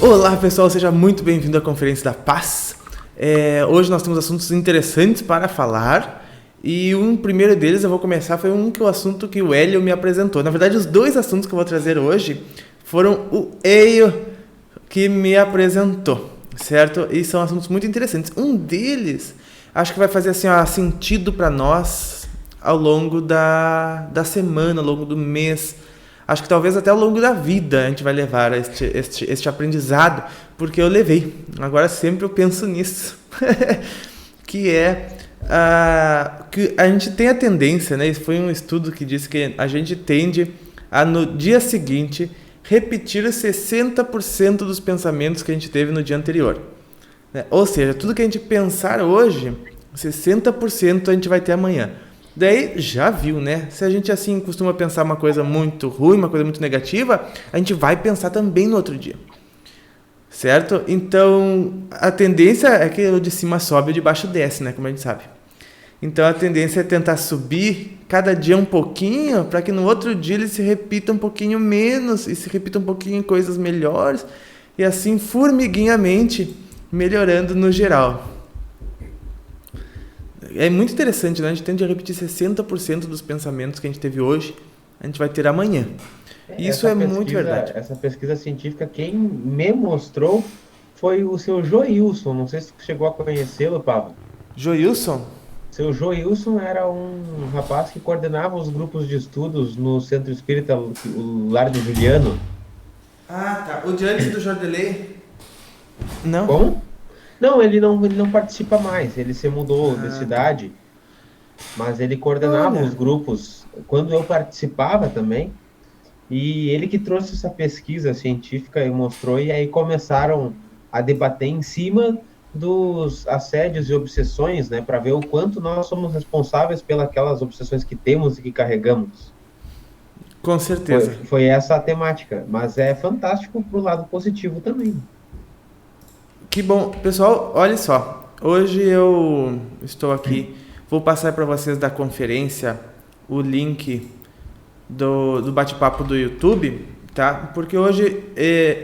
Olá pessoal, seja muito bem-vindo à Conferência da Paz. Hoje nós temos assuntos interessantes para falar e um primeiro deles eu vou começar, foi o assunto que o Hélio me apresentou. Na verdade, os dois assuntos que eu vou trazer hoje foram o Hélio que me apresentou, certo? E são assuntos muito interessantes. Um deles, acho que vai fazer assim, sentido para nós ao longo da semana, ao longo do mês. Acho que talvez até ao longo da vida a gente vai levar este aprendizado, porque eu levei. Agora sempre eu penso nisso. Que que a gente tem a tendência, né? Isso foi um estudo que disse que a gente tende a, no dia seguinte, repetir 60% dos pensamentos que a gente teve no dia anterior. Né? Ou seja, tudo que a gente pensar hoje, 60% a gente vai ter amanhã. Daí, já viu, né? Se a gente assim costuma pensar uma coisa muito ruim, uma coisa muito negativa, a gente vai pensar também no outro dia. Certo? Então, a tendência é que o de cima sobe e o de baixo desce, né? Como a gente sabe. Então, a tendência é tentar subir cada dia um pouquinho, para que no outro dia ele se repita um pouquinho menos e se repita um pouquinho em coisas melhores e assim, formiguinhamente, melhorando no geral. É muito interessante, né? A gente tende a repetir 60% dos pensamentos que a gente teve hoje, a gente vai ter amanhã. Isso é muito verdade. Essa pesquisa científica, quem me mostrou foi o seu Joilson. Não sei se você chegou a conhecê-lo, Pablo. Joilson? Seu Joilson era um rapaz que coordenava os grupos de estudos no Centro Espírita, o Lar do Juliano. Ah, tá. O de antes do Jordelei? Não? Como? Não, ele não participa mais. Ele se mudou de Ah, tá. cidade, mas ele coordenava os Olha, grupos quando eu participava também. E ele que trouxe essa pesquisa científica e mostrou, e aí começaram a debater em cima dos assédios e obsessões, né, para ver o quanto nós somos responsáveis pelas aquelas obsessões que temos e que carregamos. com Foi, certeza. foi essa a temática, mas é fantástico pro lado positivo também. Que bom. Pessoal, olha só. Hoje eu estou aqui. Vou passar para vocês da conferência o link do bate-papo do YouTube, tá? Porque hoje,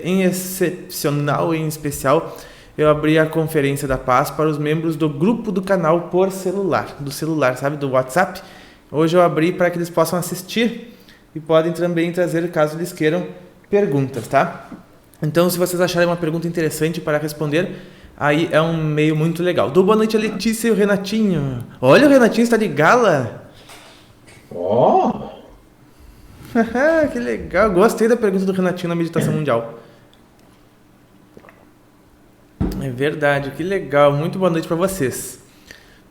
em excepcional e em especial, eu abri a Conferência da Paz para os membros do grupo do canal por celular, do celular, sabe? Do WhatsApp. Hoje eu abri para que eles possam assistir e podem também trazer, caso eles queiram, perguntas, tá? Então, se vocês acharem uma pergunta interessante para responder, aí é um meio muito legal. Boa noite a Letícia e o Renatinho. Olha, o Renatinho está de gala. Oh! Que legal. Gostei da pergunta do Renatinho na meditação mundial. É verdade, que legal. Muito boa noite para vocês.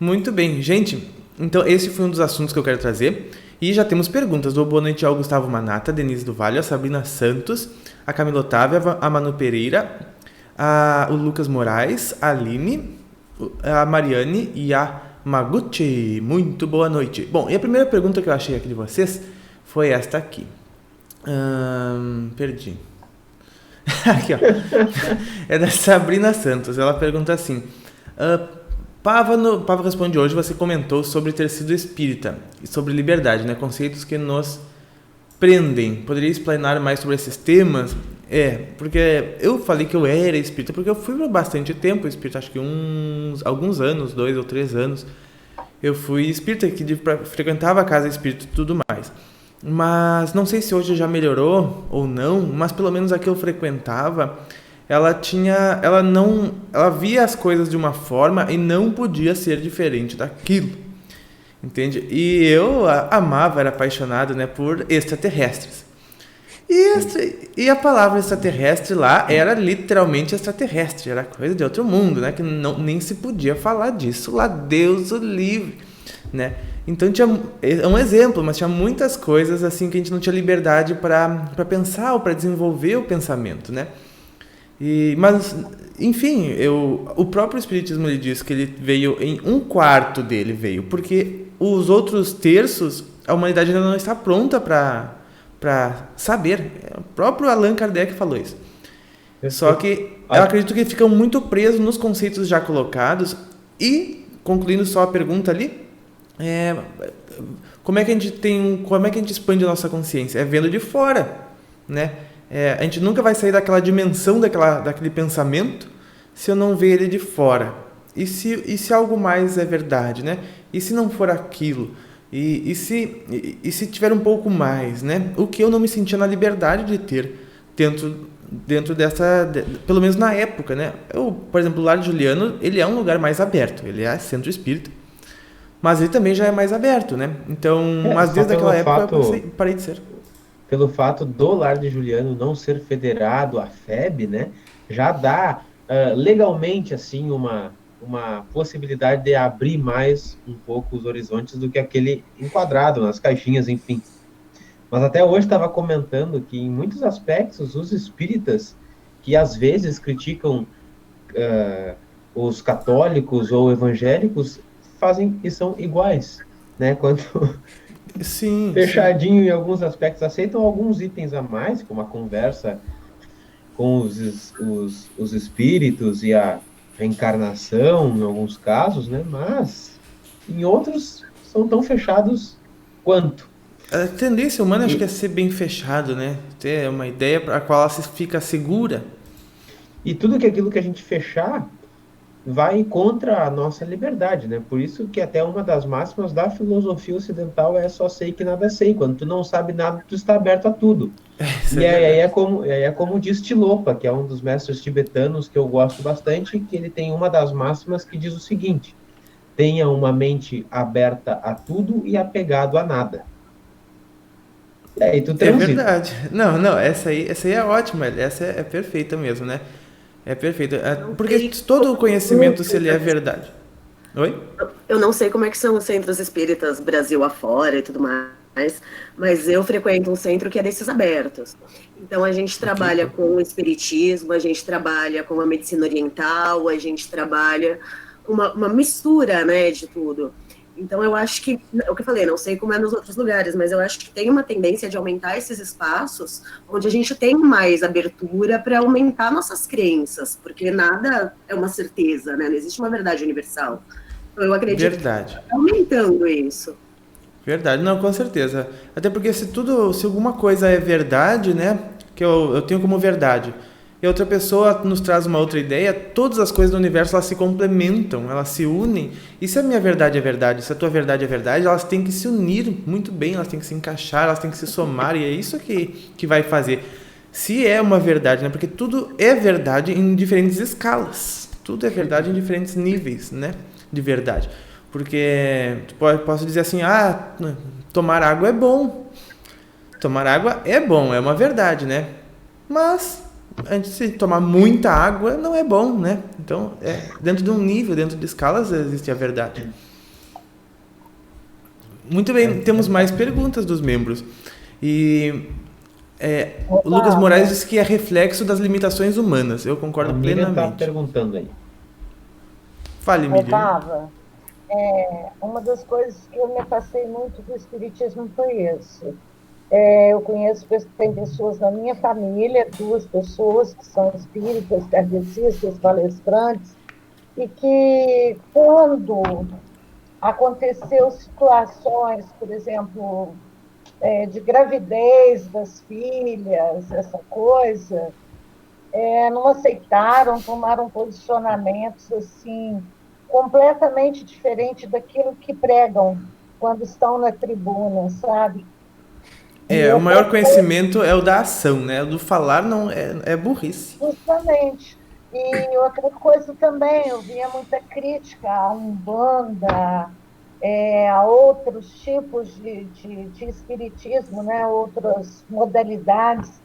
Muito bem, gente. Então, esse foi um dos assuntos que eu quero trazer. E já temos perguntas. Boa noite ao Gustavo Manata, Denise do Vale, a Sabrina Santos, a Camila Otávia, a Manu Pereira, o Lucas Moraes, a Aline, a Mariane e a Maguchi. Muito boa noite. Bom, e a primeira pergunta que eu achei aqui de vocês foi esta aqui. Perdi. Aqui, ó. É da Sabrina Santos. Ela pergunta assim: Pava responde hoje, você comentou sobre ter sido espírita e sobre liberdade, né? Conceitos que nos prendem. Poderia explanar mais sobre esses temas? Porque eu falei que eu era espírita porque eu fui por bastante tempo espírita, acho que alguns anos, 2 ou 3 anos. Eu fui espírita, que frequentava a casa espírita e tudo mais. Mas não sei se hoje já melhorou ou não, mas pelo menos a que eu frequentava, ela via as coisas de uma forma e não podia ser diferente daquilo, entende? E eu amava, era apaixonado, né, por extraterrestres. E a palavra extraterrestre lá era literalmente extraterrestre, era coisa de outro mundo, né, que nem se podia falar disso lá, Deus o livre, né? Então é um exemplo, mas tinha muitas coisas assim que a gente não tinha liberdade para pensar ou para desenvolver o pensamento, né? Mas, enfim, o próprio Espiritismo ele diz que ele veio em um quarto dele, porque os outros terços, a humanidade ainda não está pronta para saber. O próprio Allan Kardec falou isso. Só que eu acredito que ficam muito presos nos conceitos já colocados e, concluindo só a pergunta ali, como é que a gente expande a nossa consciência? É vendo de fora, né? A gente nunca vai sair daquela dimensão, daquele pensamento, se eu não ver ele de fora. E se algo mais é verdade, né? E se não for aquilo? E se tiver um pouco mais, né? O que eu não me sentia na liberdade de ter dentro pelo menos na época, né? Por exemplo, o Lar de Juliano, ele é um lugar mais aberto, ele é centro espírita, mas ele também já é mais aberto, né? Então, mas Só desde aquela época eu fato, parei de ser. pelo fato do Lar de Juliano não ser federado à FEB, né, já dá legalmente assim uma possibilidade de abrir mais um pouco os horizontes do que aquele enquadrado nas caixinhas, enfim. Mas até hoje estava comentando que em muitos aspectos os espíritas que às vezes criticam os católicos ou evangélicos fazem e são iguais, né? Quando Sim, sim. fechadinho em alguns aspectos, aceitam alguns itens a mais, como a conversa com os espíritos e a reencarnação, em alguns casos, né? Mas em outros são tão fechados quanto. A tendência humana acho que é E, ser bem fechado, né? Ter uma ideia para a qual ela se fica segura. e tudo que aquilo que a gente fechar vai contra a nossa liberdade, né? Por isso que até uma das máximas da filosofia ocidental é só sei que nada sei. Quando tu não sabe nada, tu está aberto a tudo. Isso E é aí verdade. é como diz Tilopa, que é um dos mestres tibetanos que eu gosto bastante, que ele tem uma das máximas que diz o seguinte: tenha uma mente aberta a tudo e apegado a nada. E aí tu É transita. verdade. Não, não, essa aí é ótima, essa é perfeita mesmo, né? É perfeita. Não Porque sei todo o como conhecimento, se ele é verdade. Oi? eu não sei como é que são os centros espíritas Brasil afora e tudo mais, mas eu frequento um centro que é desses abertos. Então a gente Ok. trabalha com o espiritismo, a gente trabalha com a medicina oriental, a gente trabalha uma mistura, né, de tudo. Então eu acho que, é o que eu falei, não sei como é nos outros lugares, mas eu acho que tem uma tendência de aumentar esses espaços onde a gente tem mais abertura para aumentar nossas crenças, porque nada é uma certeza, né? Não existe uma verdade universal. Eu acredito que Verdade. está aumentando isso. Verdade, não, com certeza. Até porque se alguma coisa é verdade, né, que eu tenho como verdade, e outra pessoa nos traz uma outra ideia, todas as coisas do universo elas se complementam, elas se unem. E se a minha verdade é verdade, se a tua verdade é verdade, elas têm que se unir muito bem, elas têm que se encaixar, elas têm que se somar, e é isso que vai fazer. Se é uma verdade, né, porque tudo é verdade em diferentes escalas, tudo é verdade em diferentes níveis, né, de verdade. Porque posso dizer assim, tomar água é bom. Tomar água é bom, é uma verdade, né? Mas antes de tomar muita água não é bom, né? Então, dentro de um nível, dentro de escalas existe a verdade. Muito bem, temos mais perguntas dos membros. E o Lucas Moraes Otávio, disse que é reflexo das limitações humanas. Eu A concordo Miriam está plenamente. perguntando aí. Fale, Miriam. Otávio, uma das coisas que eu me afastei muito do espiritismo foi isso. Eu conheço, tem pessoas na minha família, duas pessoas que são espíritas, kardecistas, palestrantes, e que quando aconteceu situações, por exemplo, de gravidez das filhas, essa coisa, não aceitaram, tomaram posicionamentos assim completamente diferentes daquilo que pregam quando estão na tribuna, sabe? E O outra maior coisa, conhecimento é o da ação, né? O do falar não é burrice. justamente. E outra coisa também, eu via muita crítica à Umbanda, a outros tipos de espiritismo, né? Outras modalidades.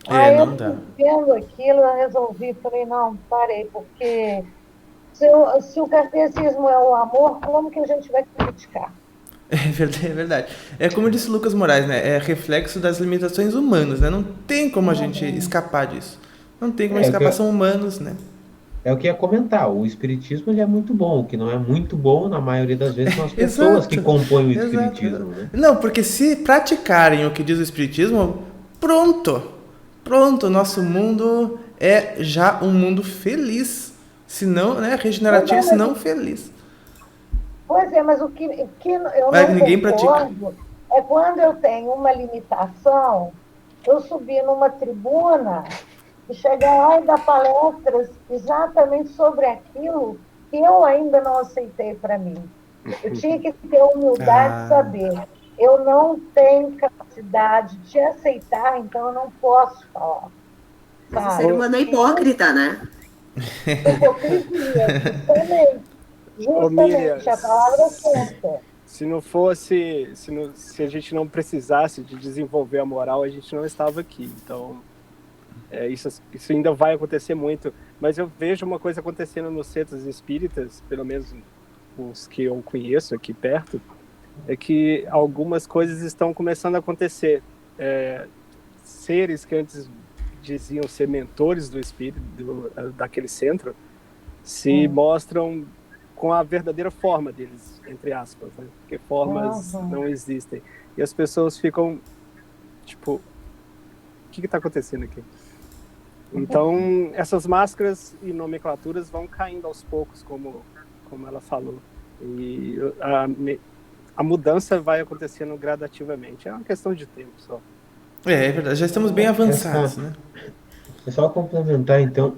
Aí eu Não dá. vendo aquilo, eu resolvi, falei, não, parei, porque se o kardecismo é o amor, como que a gente vai criticar? É verdade, é verdade. É como disse o Lucas Moraes, né? É reflexo das limitações humanas, né? Não tem como a gente Uhum. escapar disso. Não tem como É o que escapar, eu, são humanos, né? é o que eu ia comentar. O espiritismo ele é muito bom. O que não é muito bom, na maioria das vezes, são as pessoas que Exato, compõem o exato. espiritismo, né? Não, porque se praticarem o que diz o Espiritismo, pronto. Pronto, o nosso mundo é já um mundo feliz. Se não, né? Não, Regenerativo, não, se mas não feliz. pois é, mas o que eu Mas não ninguém pratica. concordo é quando eu tenho uma limitação, eu subir numa tribuna e chegar lá e dar palestras exatamente sobre aquilo que eu ainda não aceitei para mim. Eu tinha que ter humildade de saber. Eu não tenho capacidade de aceitar, então eu não posso falar. Mas o ser humano é hipócrita, né? Hipocrisia, justamente, a palavra é certa. Se não fosse, se a gente não precisasse de desenvolver a moral, a gente não estava aqui. Então, isso ainda vai acontecer muito. Mas eu vejo uma coisa acontecendo nos centros espíritas, pelo menos os que eu conheço aqui perto, é que algumas coisas estão começando a acontecer. Seres que antes diziam ser mentores do espírito, daquele centro, se mostram com a verdadeira forma deles, entre aspas, né? Porque formas não existem. E as pessoas ficam, tipo, o que está acontecendo aqui? Então, essas máscaras e nomenclaturas vão caindo aos poucos, como ela falou. E a mudança vai acontecendo gradativamente. É uma questão de tempo só. É verdade, já estamos bem avançados, né? É só complementar, então,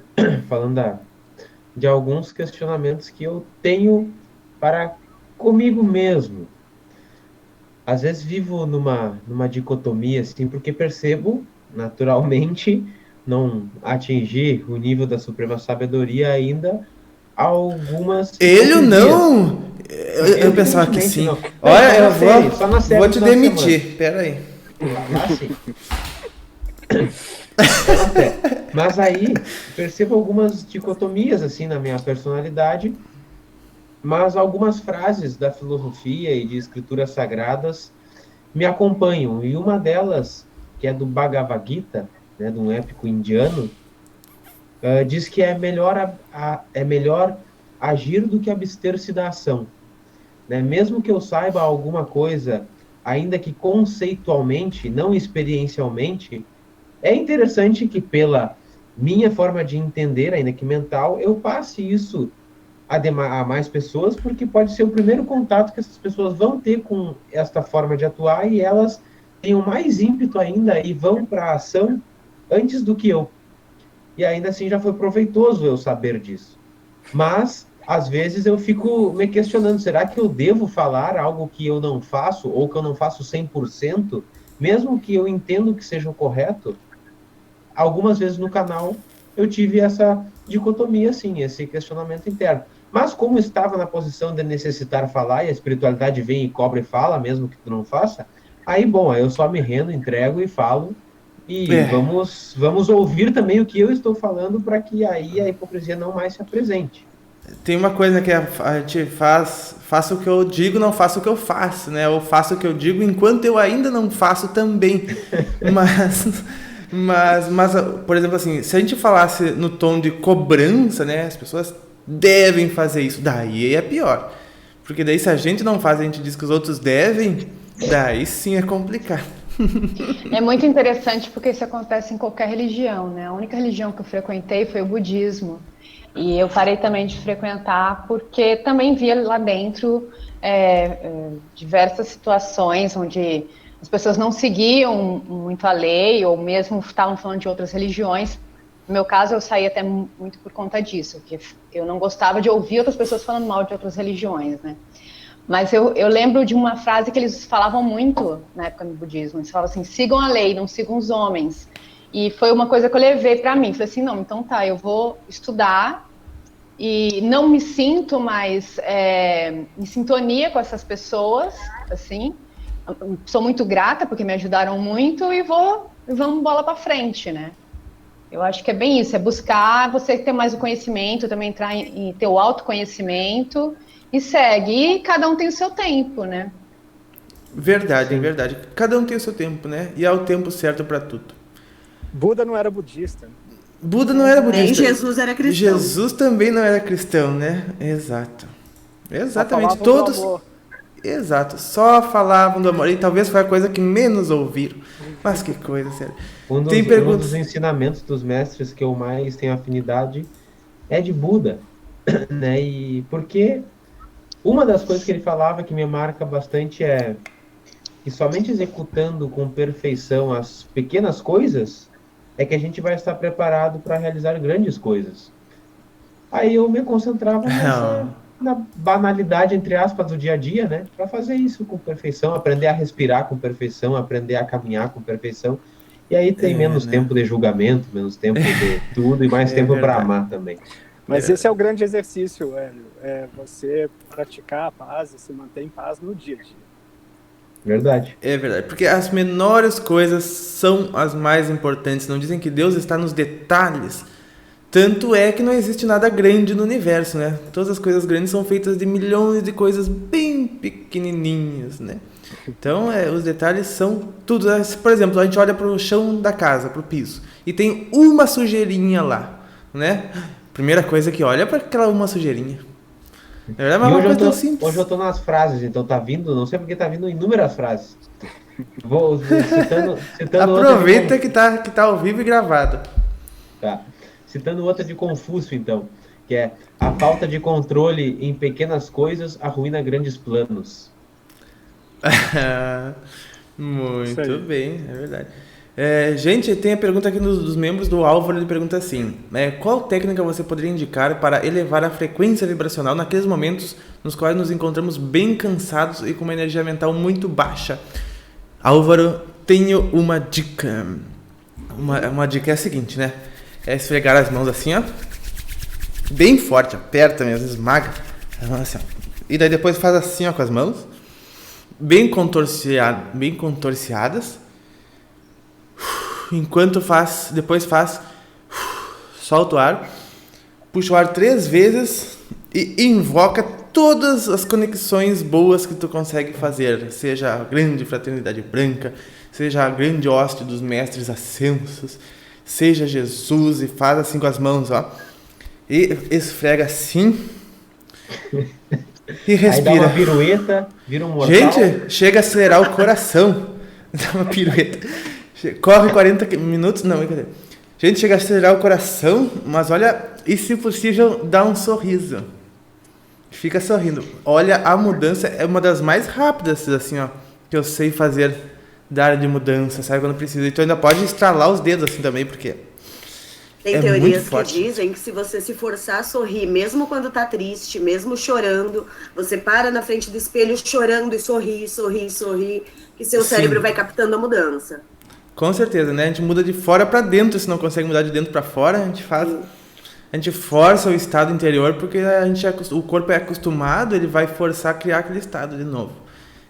falando de alguns questionamentos que eu tenho para comigo mesmo. Às vezes vivo numa dicotomia, assim, porque percebo, naturalmente, não atingir o nível da suprema sabedoria ainda, algumas... Ele não! Eu pensava que sim. Não. Olha, eu vou te demitir, pera aí. Mas aí percebo algumas dicotomias assim na minha personalidade, mas algumas frases da filosofia e de escrituras sagradas me acompanham, e uma delas, que é do Bhagavad Gita, né, de um épico indiano, diz que é melhor agir do que abster-se da ação, né? Mesmo que eu saiba alguma coisa, ainda que conceitualmente, não experiencialmente, é interessante que, pela minha forma de entender, ainda que mental, eu passe isso a mais pessoas, porque pode ser o primeiro contato que essas pessoas vão ter com esta forma de atuar, e elas tenham mais ímpeto ainda e vão para a ação antes do que eu. E ainda assim já foi proveitoso eu saber disso. Mas, às vezes, eu fico me questionando, será que eu devo falar algo que eu não faço, ou que eu não faço 100%, mesmo que eu entendo que seja o correto? Algumas vezes no canal eu tive essa dicotomia, assim, esse questionamento interno. Mas como estava na posição de necessitar falar, e a espiritualidade vem e cobra e fala, mesmo que tu não faça, aí, bom, aí eu só me rendo, entrego e falo, e vamos ouvir também o que eu estou falando, para que aí a hipocrisia não mais se apresente. Tem uma coisa que a gente faça o que eu digo, não faço o que eu faço, né? Ou faço o que eu digo enquanto eu ainda não faço também. Mas, por exemplo, assim, se a gente falasse no tom de cobrança, né? As pessoas devem fazer isso, daí é pior. Porque daí se a gente não faz, a gente diz que os outros devem, daí sim é complicado. É muito interessante porque isso acontece em qualquer religião, né? A única religião que eu frequentei foi o budismo. E eu parei também de frequentar porque também via lá dentro diversas situações onde as pessoas não seguiam muito a lei, ou mesmo estavam falando de outras religiões. No meu caso, eu saí até muito por conta disso, porque eu não gostava de ouvir outras pessoas falando mal de outras religiões, né? Mas eu lembro de uma frase que eles falavam muito na época do budismo. Eles falavam assim, sigam a lei, não sigam os homens. E foi uma coisa que eu levei para mim. Falei assim, não, então tá, eu vou estudar e não me sinto mais em sintonia com essas pessoas, assim. Sou muito grata porque me ajudaram muito e vamos bola para frente, né? Eu acho que é bem isso, é buscar você ter mais o conhecimento, também entrar em ter o autoconhecimento e segue. E cada um tem o seu tempo, né? Verdade, verdade. Cada um tem o seu tempo, né? E há o tempo certo para tudo. Buda não era budista. Buda não era budista. Nem Jesus era cristão. Jesus também não era cristão, né? Exato. Exatamente. Todos. Exato. Só falavam do amor. E talvez foi a coisa que menos ouviram. Mas que coisa, sério. Um dos ensinamentos dos mestres que eu mais tenho afinidade é de Buda, né? E porque uma das coisas que ele falava que me marca bastante é que somente executando com perfeição as pequenas coisas é que a gente vai estar preparado para realizar grandes coisas. Aí eu me concentrava na banalidade, entre aspas, do dia a dia, né? Para fazer isso com perfeição, aprender a respirar com perfeição, aprender a caminhar com perfeição. E aí tem menos tempo de julgamento, menos tempo de tudo e mais tempo para amar também. Mas esse é o grande exercício, Hélio. É você praticar a paz e se manter em paz no dia a dia. Verdade. É verdade, porque as menores coisas são as mais importantes. Não dizem que Deus está nos detalhes? Tanto é que não existe nada grande no universo, né? Todas as coisas grandes são feitas de milhões de coisas bem pequenininhas, né? Então, os detalhes são tudo. Por exemplo, a gente olha para o chão da casa, para o piso, e tem uma sujeirinha lá, né? Primeira coisa que olha é para aquela uma sujeirinha. Na verdade, é uma coisa tão simples. Hoje eu tô nas frases, então tá vindo, não sei porque tá vindo inúmeras frases. Vou citando Aproveita que tá ao vivo e gravado. Tá. Citando outra de Confúcio, então, que é: a falta de controle em pequenas coisas arruína grandes planos. Muito bem, é verdade. Gente, tem a pergunta aqui dos membros do Álvaro. Ele pergunta assim: qual técnica você poderia indicar para elevar a frequência vibracional naqueles momentos nos quais nos encontramos bem cansados e com uma energia mental muito baixa? Álvaro, tenho uma dica. Uma dica é a seguinte, né? É esfregar as mãos assim, ó, bem forte, aperta mesmo, esmaga assim, ó. E daí depois faz assim, ó, com as mãos bem contorceadas. Depois solta o ar, puxa o ar 3 vezes e invoca todas as conexões boas que tu consegue fazer, seja a grande fraternidade branca, seja a grande hoste dos mestres ascensos, seja Jesus, e faz assim com as mãos, ó, e esfrega assim e respira. Aí dá uma pirueta, vira um mortal. Gente, chega a acelerar o coração. Dá uma pirueta. Corre 40 minutos, não, cadê? Gente, chega a acelerar o coração, mas olha, e se possível, dá um sorriso. Fica sorrindo. Olha, a mudança é uma das mais rápidas, assim, ó, que eu sei fazer da área de mudança, sabe, quando precisa. E tu ainda pode estralar os dedos assim também, porque tem teorias que dizem que se você se forçar a sorrir, mesmo quando tá triste, mesmo chorando, você para na frente do espelho chorando e sorri, que seu cérebro vai captando a mudança. Com certeza, né? A gente muda de fora para dentro, se não consegue mudar de dentro para fora, a gente força o estado interior, porque o corpo é acostumado, ele vai forçar a criar aquele estado de novo.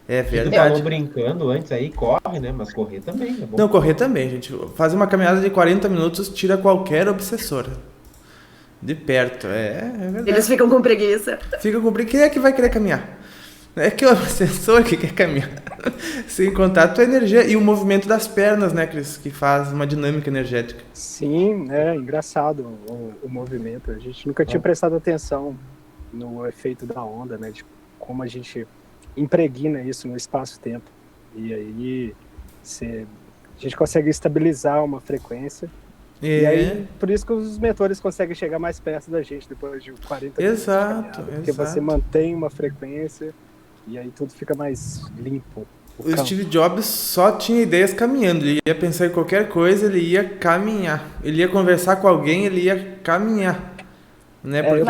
É verdade. Tu falou brincando antes aí, corre, né? Mas correr também, é bom. Não, correr também, gente. Fazer uma caminhada de 40 minutos tira qualquer obsessor. De perto, é verdade. Eles ficam com preguiça. Quem é que vai querer caminhar? É que o obsessor que quer caminhar. Sem contato, a energia e o movimento das pernas, né, Cris? Que faz uma dinâmica energética. Sim, é engraçado o movimento. A gente nunca tinha prestado atenção no efeito da onda, né? De como a gente impregna isso no espaço-tempo. E aí a gente consegue estabilizar uma frequência. E aí, por isso que os mentores conseguem chegar mais perto da gente depois de 40 minutos. Exato. Porque você mantém uma frequência e aí tudo fica mais limpo. O Steve Jobs só tinha ideias caminhando. Ele ia pensar em qualquer coisa, ele ia caminhar. Ele ia conversar com alguém, ele ia caminhar. Né? Porque...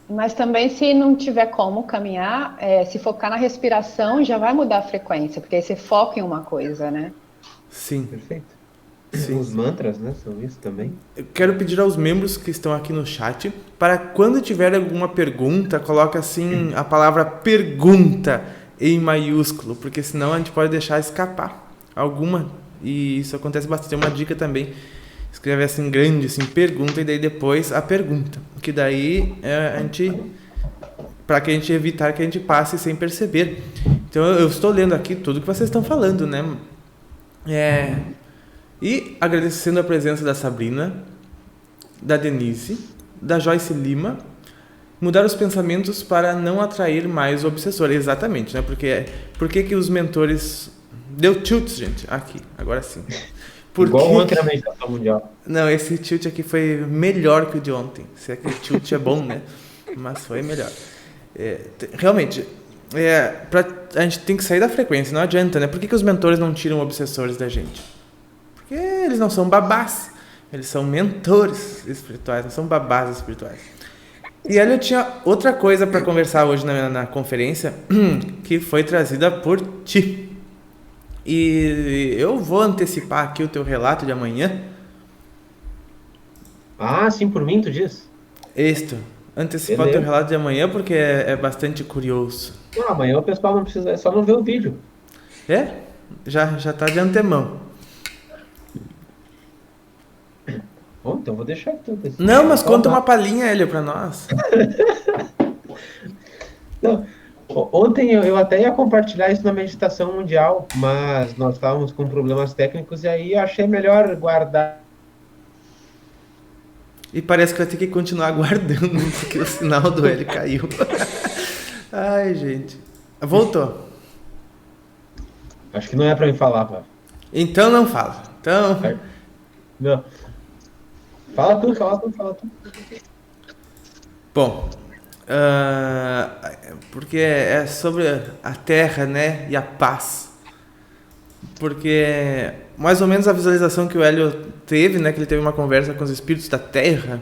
Mas também, se não tiver como caminhar, se focar na respiração, já vai mudar a frequência, porque aí você foca em uma coisa, né? Sim. Perfeito. Sim. Os mantras, né, são isso também. Eu quero pedir aos membros que estão aqui no chat, para quando tiver alguma pergunta, coloque assim a palavra pergunta em maiúsculo, porque senão a gente pode deixar escapar alguma, e isso acontece bastante. Tem uma dica também: escreve assim grande, assim, pergunta, e daí depois a pergunta, que daí para que a gente evitar que a gente passe sem perceber. Então eu estou lendo aqui tudo que vocês estão falando, né? E agradecendo a presença da Sabrina, da Denise, da Joyce Lima. Mudar os pensamentos para não atrair mais o obsessor. Exatamente, né? Por que os mentores... Deu tilt, gente. Aqui, agora sim. Igual ontem na meditação mundial. Não, esse tilt aqui foi melhor que o de ontem. Se aquele tilt é bom, né? Mas foi melhor. Realmente, a gente tem que sair da frequência, não adianta, né? Por que os mentores não tiram obsessores da gente? Porque eles não são babás, eles são mentores espirituais, não são babás espirituais. E aí eu tinha outra coisa para conversar hoje na conferência, que foi trazida por ti. E eu vou antecipar aqui o teu relato de amanhã. Ah, sim, por mim, tu diz? Antecipar o teu relato de amanhã porque é bastante curioso. Não, amanhã o pessoal não precisa, é só não ver o vídeo. Já tá de antemão. Bom, então vou deixar tudo. Não, mas conta uma palhinha, Hélio, pra nós. Não, ontem eu até ia compartilhar isso na meditação mundial, mas nós estávamos com problemas técnicos e aí eu achei melhor guardar. E parece que vai ter que continuar aguardando, porque o sinal do Hélio caiu. Ai, gente. Voltou. Acho que não é para me falar, Pá. Então não fala. Não. Fala tu. Bom, porque é sobre a Terra, né, e a paz. Porque mais ou menos a visualização que o Hélio teve, né, que ele teve uma conversa com os espíritos da Terra,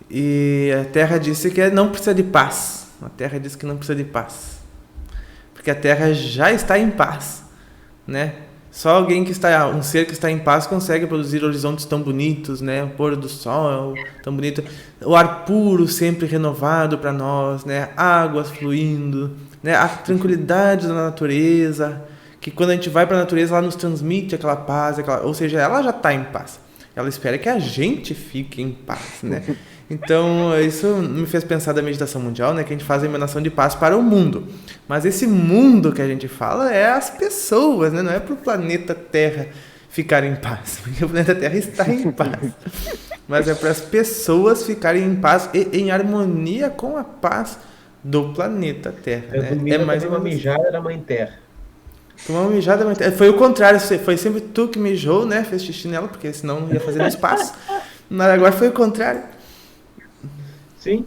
e a Terra disse que não precisa de paz. A Terra disse que não precisa de paz, porque a Terra já está em paz, né? Só um ser que está em paz consegue produzir horizontes tão bonitos, né? O pôr do sol tão bonito, o ar puro sempre renovado para nós, né? Águas fluindo, né? A tranquilidade da natureza, que quando a gente vai para a natureza, ela nos transmite aquela paz, ou seja, ela já está em paz. Ela espera que a gente fique em paz, né? Então, isso me fez pensar da meditação mundial, né? Que a gente faz a emanação de paz para o mundo. Mas esse mundo que a gente fala é as pessoas, né? Não é para o planeta Terra ficar em paz. Porque o planeta Terra está em paz. Mas é para as pessoas ficarem em paz e em harmonia com a paz do planeta Terra. É mais uma mijada da Mãe Terra. Tomar uma mijada da Mãe Terra. Foi o contrário. Foi sempre tu que mijou, né? Fez xixi nela, porque senão ia fazer no espaço. Mas agora foi o contrário. Sim,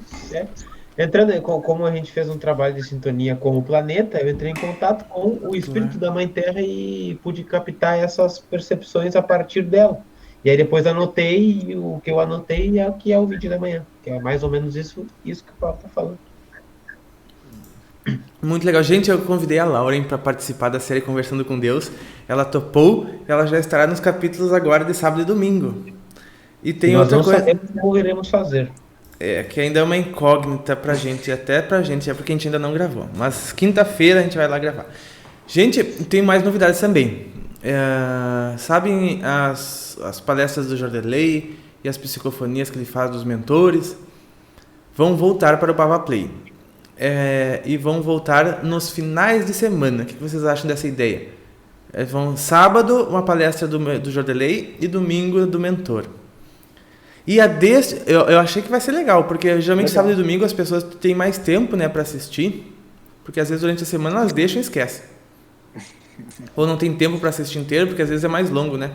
Entrando, como a gente fez um trabalho de sintonia com o planeta, eu entrei em contato com o espírito da Mãe Terra e pude captar essas percepções a partir dela. E aí depois anotei, e o que eu anotei é o que é o vídeo da manhã, que é mais ou menos isso que o Paulo está falando. Muito legal. Gente, eu convidei a Lauren para participar da série Conversando com Deus. Ela topou, ela já estará nos capítulos agora de sábado e domingo. E tem outra coisa. Nós não sabemos como iremos fazer. Que ainda é uma incógnita pra gente, até pra gente, porque a gente ainda não gravou. Mas quinta-feira a gente vai lá gravar. Gente, tem mais novidades também. Sabem as palestras do Jordelei e as psicofonias que ele faz dos mentores? Vão voltar para o Bava Play. E vão voltar nos finais de semana. O que vocês acham dessa ideia? Sábado, uma palestra do Jordelei e domingo do mentor. E eu achei que vai ser legal, porque geralmente sábado e domingo as pessoas têm mais tempo, né, para assistir, porque às vezes durante a semana elas deixam e esquecem. Ou não tem tempo para assistir inteiro, porque às vezes é mais longo, né?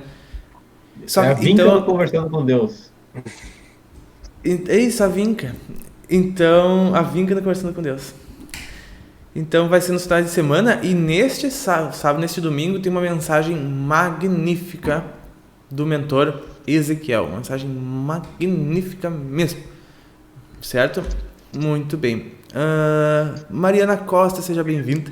A Vinca Conversando com Deus. É isso, a Vinca. Então, a Vinca Conversando com Deus. Então vai ser nos finais de semana, e neste sábado, neste domingo, tem uma mensagem magnífica do mentor Ezequiel, uma mensagem magnífica mesmo, certo? Muito bem. Mariana Costa, seja bem-vinda.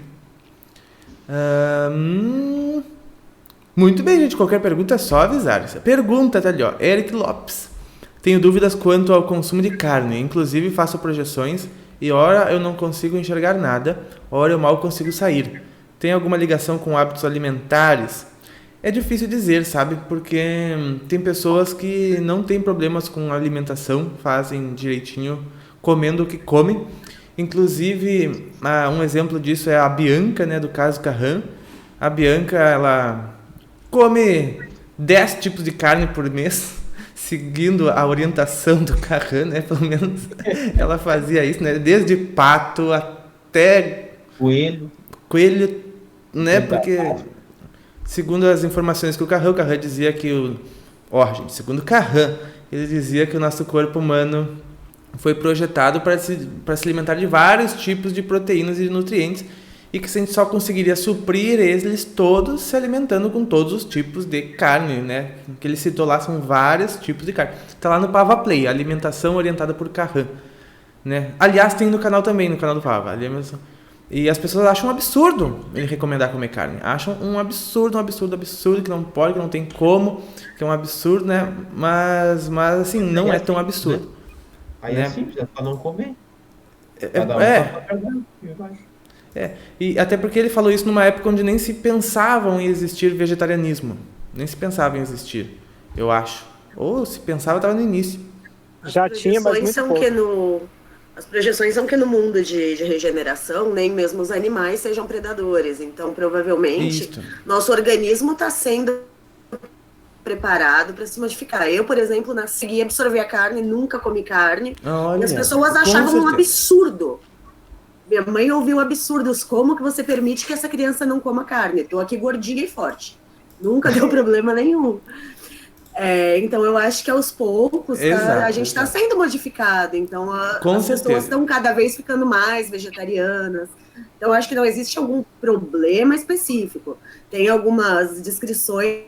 Muito bem, gente, qualquer pergunta é só avisar. Pergunta, tá ali, ó, Eric Lopes. Tenho dúvidas quanto ao consumo de carne, inclusive faço projeções e ora eu não consigo enxergar nada, ora eu mal consigo sair. Tem alguma ligação com hábitos alimentares? É difícil dizer, sabe? Porque tem pessoas que não têm problemas com alimentação, fazem direitinho, comendo o que comem. Inclusive, um exemplo disso é a Bianca, né, do caso Carran. A Bianca, ela come 10 tipos de carne por mês, seguindo a orientação do Carran, né? Pelo menos ela fazia isso, né? Desde pato até coelho, né? Porque segundo as informações que o Carran dizia que segundo o Carran, ele dizia que o nosso corpo humano foi projetado para se alimentar de vários tipos de proteínas e de nutrientes, e que a gente só conseguiria suprir eles todos se alimentando com todos os tipos de carne, né? O que ele citou lá são vários tipos de carne. Está lá no Pava Play, alimentação orientada por Carran, né? Aliás, tem no canal também, no canal do Pava. E as pessoas acham um absurdo ele recomendar comer carne. Acham um absurdo, que não pode, que não tem como, que é um absurdo, né? Mas assim, não é tão absurdo. Aí né? é simples, é só não comer. E até porque ele falou isso numa época onde nem se pensavam em existir vegetarianismo. Nem se pensava em existir, eu acho. Ou se pensava, estava no início. Já tinha, mas muito pouco. As projeções são que no mundo de regeneração, nem mesmo os animais sejam predadores. Então, provavelmente, nosso organismo está sendo preparado para se modificar. Eu, por exemplo, nasci e absorvi a carne, nunca comi carne. Olha, e as pessoas achavam um absurdo. Minha mãe ouviu absurdos. Como que você permite que essa criança não coma carne? Estou aqui gordinha e forte. Nunca deu problema nenhum. Então, eu acho que aos poucos a gente está sendo modificado. Então, as pessoas estão cada vez ficando mais vegetarianas. Então, eu acho que não existe algum problema específico. Tem algumas descrições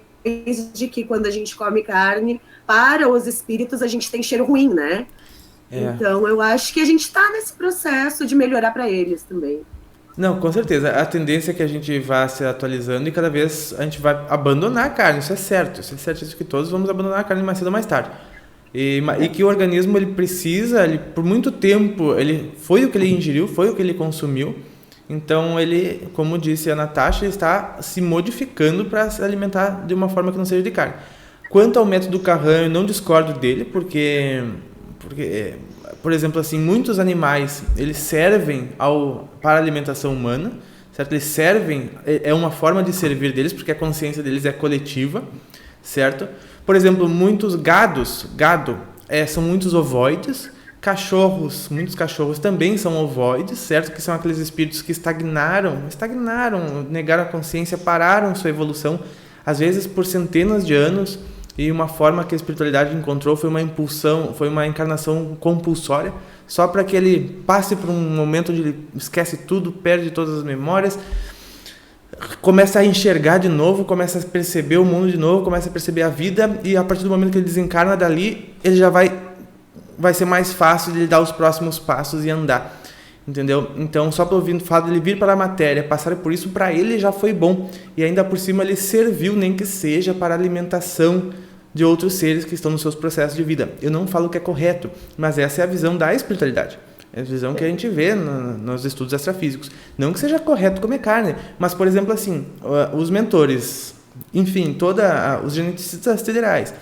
de que quando a gente come carne, para os espíritos, a gente tem cheiro ruim, né? Então, eu acho que a gente está nesse processo de melhorar para eles também. Não, com certeza. A tendência é que a gente vá se atualizando e cada vez a gente vai abandonar a carne. Isso é certo. Isso é certíssimo que todos vamos abandonar a carne mais cedo ou mais tarde. E que o organismo, ele precisa, por muito tempo, foi o que ele ingeriu, foi o que ele consumiu. Então, ele, como disse a Natasha, ele está se modificando para se alimentar de uma forma que não seja de carne. Quanto ao método Carran, eu não discordo dele, porque, por exemplo, assim, muitos animais, eles servem para a alimentação humana, certo? Eles servem, é uma forma de servir deles, porque a consciência deles é coletiva, certo? Por exemplo, muitos gado, são muitos ovoides. Muitos cachorros também são ovoides, certo? Que são aqueles espíritos que estagnaram, negaram a consciência, pararam sua evolução, às vezes por centenas de anos, e uma forma que a espiritualidade encontrou foi uma impulsão, foi uma encarnação compulsória, só para que ele passe por um momento onde ele esquece tudo, perde todas as memórias, começa a enxergar de novo, começa a perceber o mundo de novo, começa a perceber a vida, e a partir do momento que ele desencarna dali, ele já vai ser mais fácil de ele dar os próximos passos e andar, entendeu? Então, só pelo fato de ele vir para a matéria, passar por isso, para ele já foi bom, e ainda por cima ele serviu, nem que seja para a alimentação de outros seres que estão nos seus processos de vida. Eu não falo que é correto, mas essa é a visão da espiritualidade, é a visão que a gente vê nos estudos extrafísicos. Não que seja correto comer carne, mas, por exemplo, assim, os mentores, enfim, os geneticistas federais,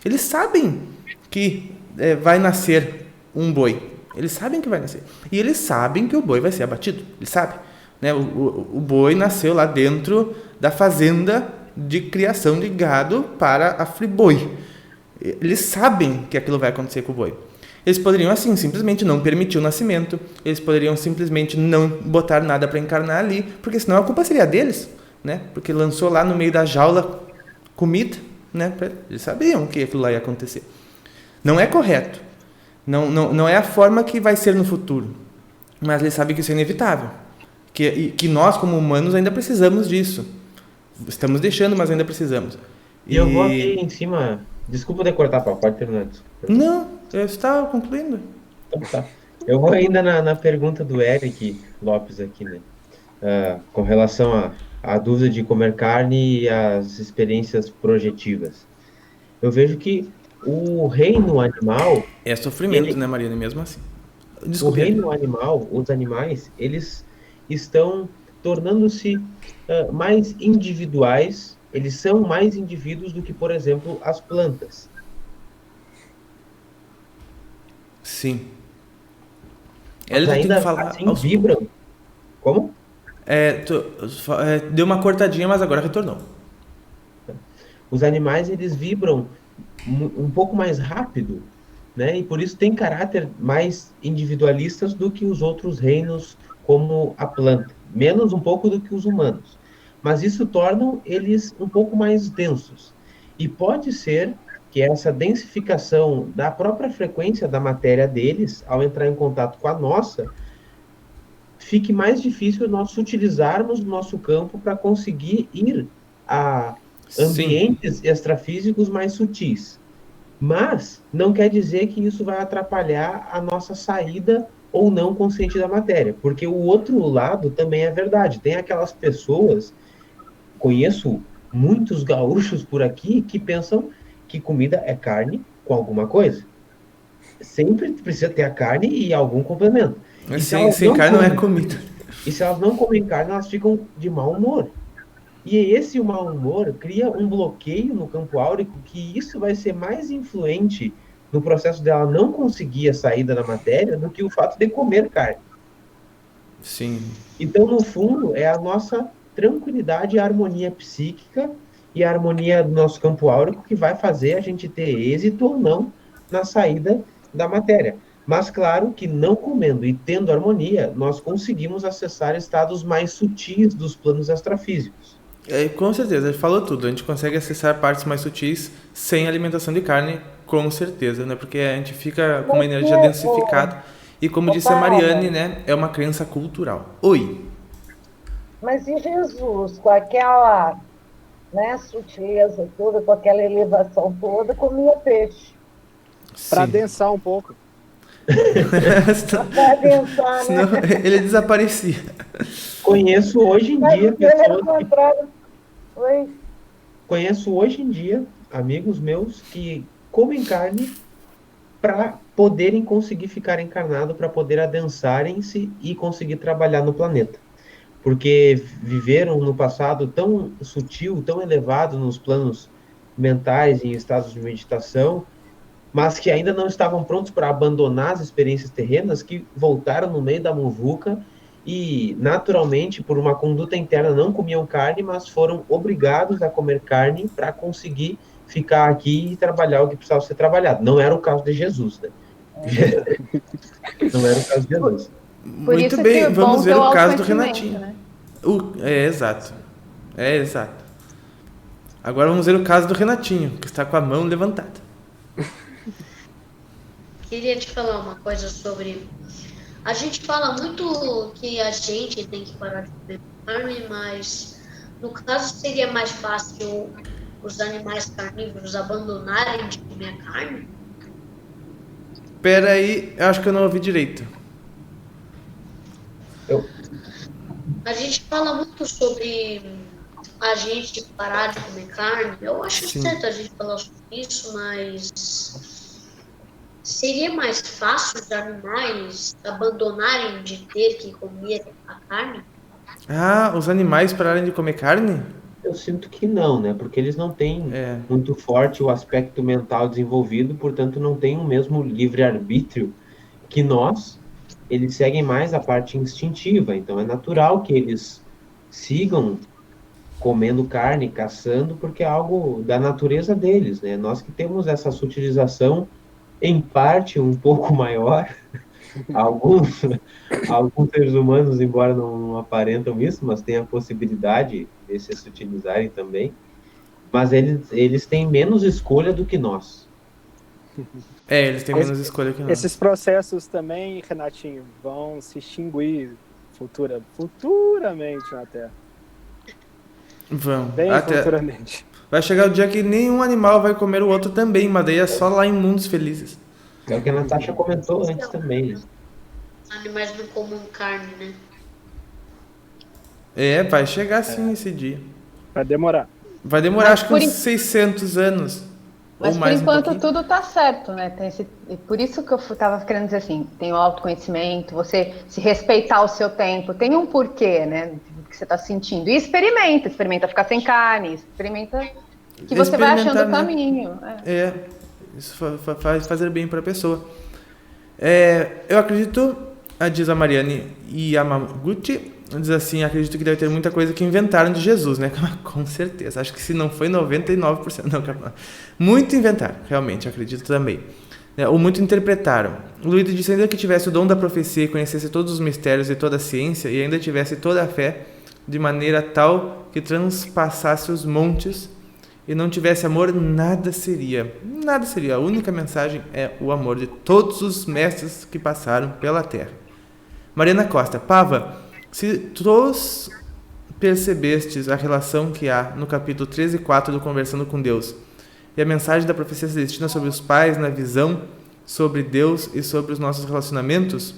eles sabem que vai nascer um boi. Eles sabem que vai nascer. E eles sabem que o boi vai ser abatido. Eles sabem. Né? O boi nasceu lá dentro da fazenda de criação de gado para a Friboi. Eles sabem que aquilo vai acontecer com o boi. Eles poderiam, assim, simplesmente não permitir o nascimento. Eles poderiam simplesmente não botar nada para encarnar ali, porque senão a culpa seria deles, né? Porque lançou lá no meio da jaula comida, né? Eles sabiam que aquilo lá ia acontecer. Não é correto. Não é a forma que vai ser no futuro. Mas eles sabem que isso é inevitável. Que nós, como humanos, ainda precisamos disso. Estamos deixando, mas ainda precisamos. E eu vou aqui em cima... Desculpa de cortar, Paulo. Pode terminar. Desculpa. Não, eu estava concluindo. Então, tá. Eu vou ainda na pergunta do Eric Lopes aqui, né? Com relação à dúvida de comer carne e as experiências projetivas. Eu vejo que o reino animal... É sofrimento, né, Mariana? Mesmo assim. O reino animal, os animais, eles estão tornando-se mais individuais. Eles são mais indivíduos do que, por exemplo, as plantas. Sim. Eles ainda assim vibram. Como? Deu uma cortadinha, mas agora retornou. Os animais, eles vibram um pouco mais rápido, né? E por isso tem caráter mais individualistas do que os outros reinos, como a planta. Menos um pouco do que os humanos. Mas isso torna eles um pouco mais densos. E pode ser que essa densificação da própria frequência da matéria deles, ao entrar em contato com a nossa, fique mais difícil nós utilizarmos o nosso campo para conseguir ir a ambientes extrafísicos mais sutis. Mas não quer dizer que isso vai atrapalhar a nossa saída ou não consciente da matéria, porque o outro lado também é verdade. Tem aquelas pessoas, conheço muitos gaúchos por aqui, que pensam que comida é carne com alguma coisa. Sempre precisa ter a carne e algum complemento. E sem carne não é comida. E se elas não comem carne, elas ficam de mau humor. E esse mau humor cria um bloqueio no campo áurico, que isso vai ser mais influente no processo dela não conseguir a saída da matéria do que o fato de comer carne. Sim. Então, no fundo, é a nossa tranquilidade e a harmonia psíquica e a harmonia do nosso campo áurico que vai fazer a gente ter êxito ou não na saída da matéria. Mas, claro, que não comendo e tendo harmonia, nós conseguimos acessar estados mais sutis dos planos extrafísicos. Com certeza, ele falou tudo. A gente consegue acessar partes mais sutis sem alimentação de carne, com certeza, né? Porque a gente fica com uma energia densificada. E como disse a Mariane, né? É uma crença cultural. Oi. Mas e Jesus, com aquela, né, sutileza toda, com aquela elevação toda, comia peixe? Para adensar um pouco. Para adensar, senão, né? ele desaparecia. Conheço hoje em dia pessoas Oi? Conheço hoje em dia amigos meus que comem carne para poderem conseguir ficar encarnado, para poder adensarem-se e conseguir trabalhar no planeta. Porque viveram no passado tão sutil, tão elevado nos planos mentais, em estados de meditação, mas que ainda não estavam prontos para abandonar as experiências terrenas, que voltaram no meio da muvuca e, naturalmente, por uma conduta interna, não comiam carne, mas foram obrigados a comer carne para conseguir ficar aqui e trabalhar o que precisava ser trabalhado. Não era o caso de Jesus, né? Não era o caso de Jesus. Muito bem, vamos ver o caso do Renatinho. Né? Exato. Exato. Agora vamos ver o caso do Renatinho, que está com a mão levantada. Queria te falar uma coisa sobre... A gente fala muito que a gente tem que parar de comer carne, mas no caso seria mais fácil os animais carnívoros abandonarem de comer carne? Pera aí, eu acho que eu não ouvi direito. A gente fala muito sobre a gente parar de comer carne. Eu acho certo a gente falar sobre isso, mas seria mais fácil os animais abandonarem de ter que comer a carne? Ah, os animais pararem de comer carne? Eu sinto que não, né? Porque eles não têm muito forte o aspecto mental desenvolvido, portanto não têm o mesmo livre-arbítrio que nós. Eles seguem mais a parte instintiva, então é natural que eles sigam comendo carne, caçando, porque é algo da natureza deles, né? Nós que temos essa sutilização, em parte, um pouco maior. Alguns seres humanos, embora não aparentam isso, mas têm a possibilidade de se sutilizarem também. Mas eles têm menos escolha do que nós. Eles têm menos escolha que nós. Esses processos também, Renatinho, vão se extinguir futuramente na Terra. Vão. Bem futuramente. Vai chegar o dia que nenhum animal vai comer o outro também, mas daí é só lá em mundos felizes. É o que a Natasha comentou antes também. Os animais não comem carne, Vai né? chegar sim esse dia. Vai demorar. Vai demorar, acho que uns 600 anos. Mas ou mais por enquanto tudo tá certo, né? Por isso que eu tava querendo dizer assim, tem o autoconhecimento, você se respeitar o seu tempo, tem um porquê, né? Do que você tá sentindo. E experimenta ficar sem carne, experimenta que você vai achando o caminho. Isso faz fazer bem para a pessoa. Eu acredito, diz a Mariane Yamaguchi, diz assim, acredito que deve ter muita coisa que inventaram de Jesus, né? Com certeza, acho que se não foi 99%, não, muito inventaram, realmente, acredito também. Ou muito interpretaram. O Luiz disse, ainda que tivesse o dom da profecia e conhecesse todos os mistérios e toda a ciência, e ainda tivesse toda a fé, de maneira tal que transpassasse os montes e não tivesse amor, nada seria. Nada seria. A única mensagem é o amor de todos os mestres que passaram pela Terra. Mariana Costa, Pava, se tu percebestes a relação que há no capítulo 13 e 4 do Conversando com Deus e a mensagem da profecia celestina sobre os pais na visão sobre Deus e sobre os nossos relacionamentos?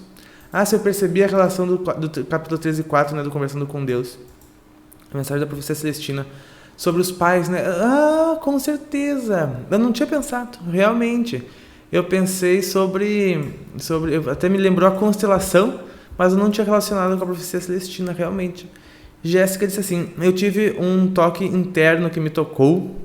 Se eu percebi a relação do capítulo 13 e 4, né, do Conversando com Deus. A mensagem da profecia celestina sobre os pais, né? Com certeza. Eu não tinha pensado, realmente. Eu pensei sobre até me lembrou a constelação, mas eu não tinha relacionado com a profecia celestina, realmente. Jéssica disse assim, eu tive um toque interno que me tocou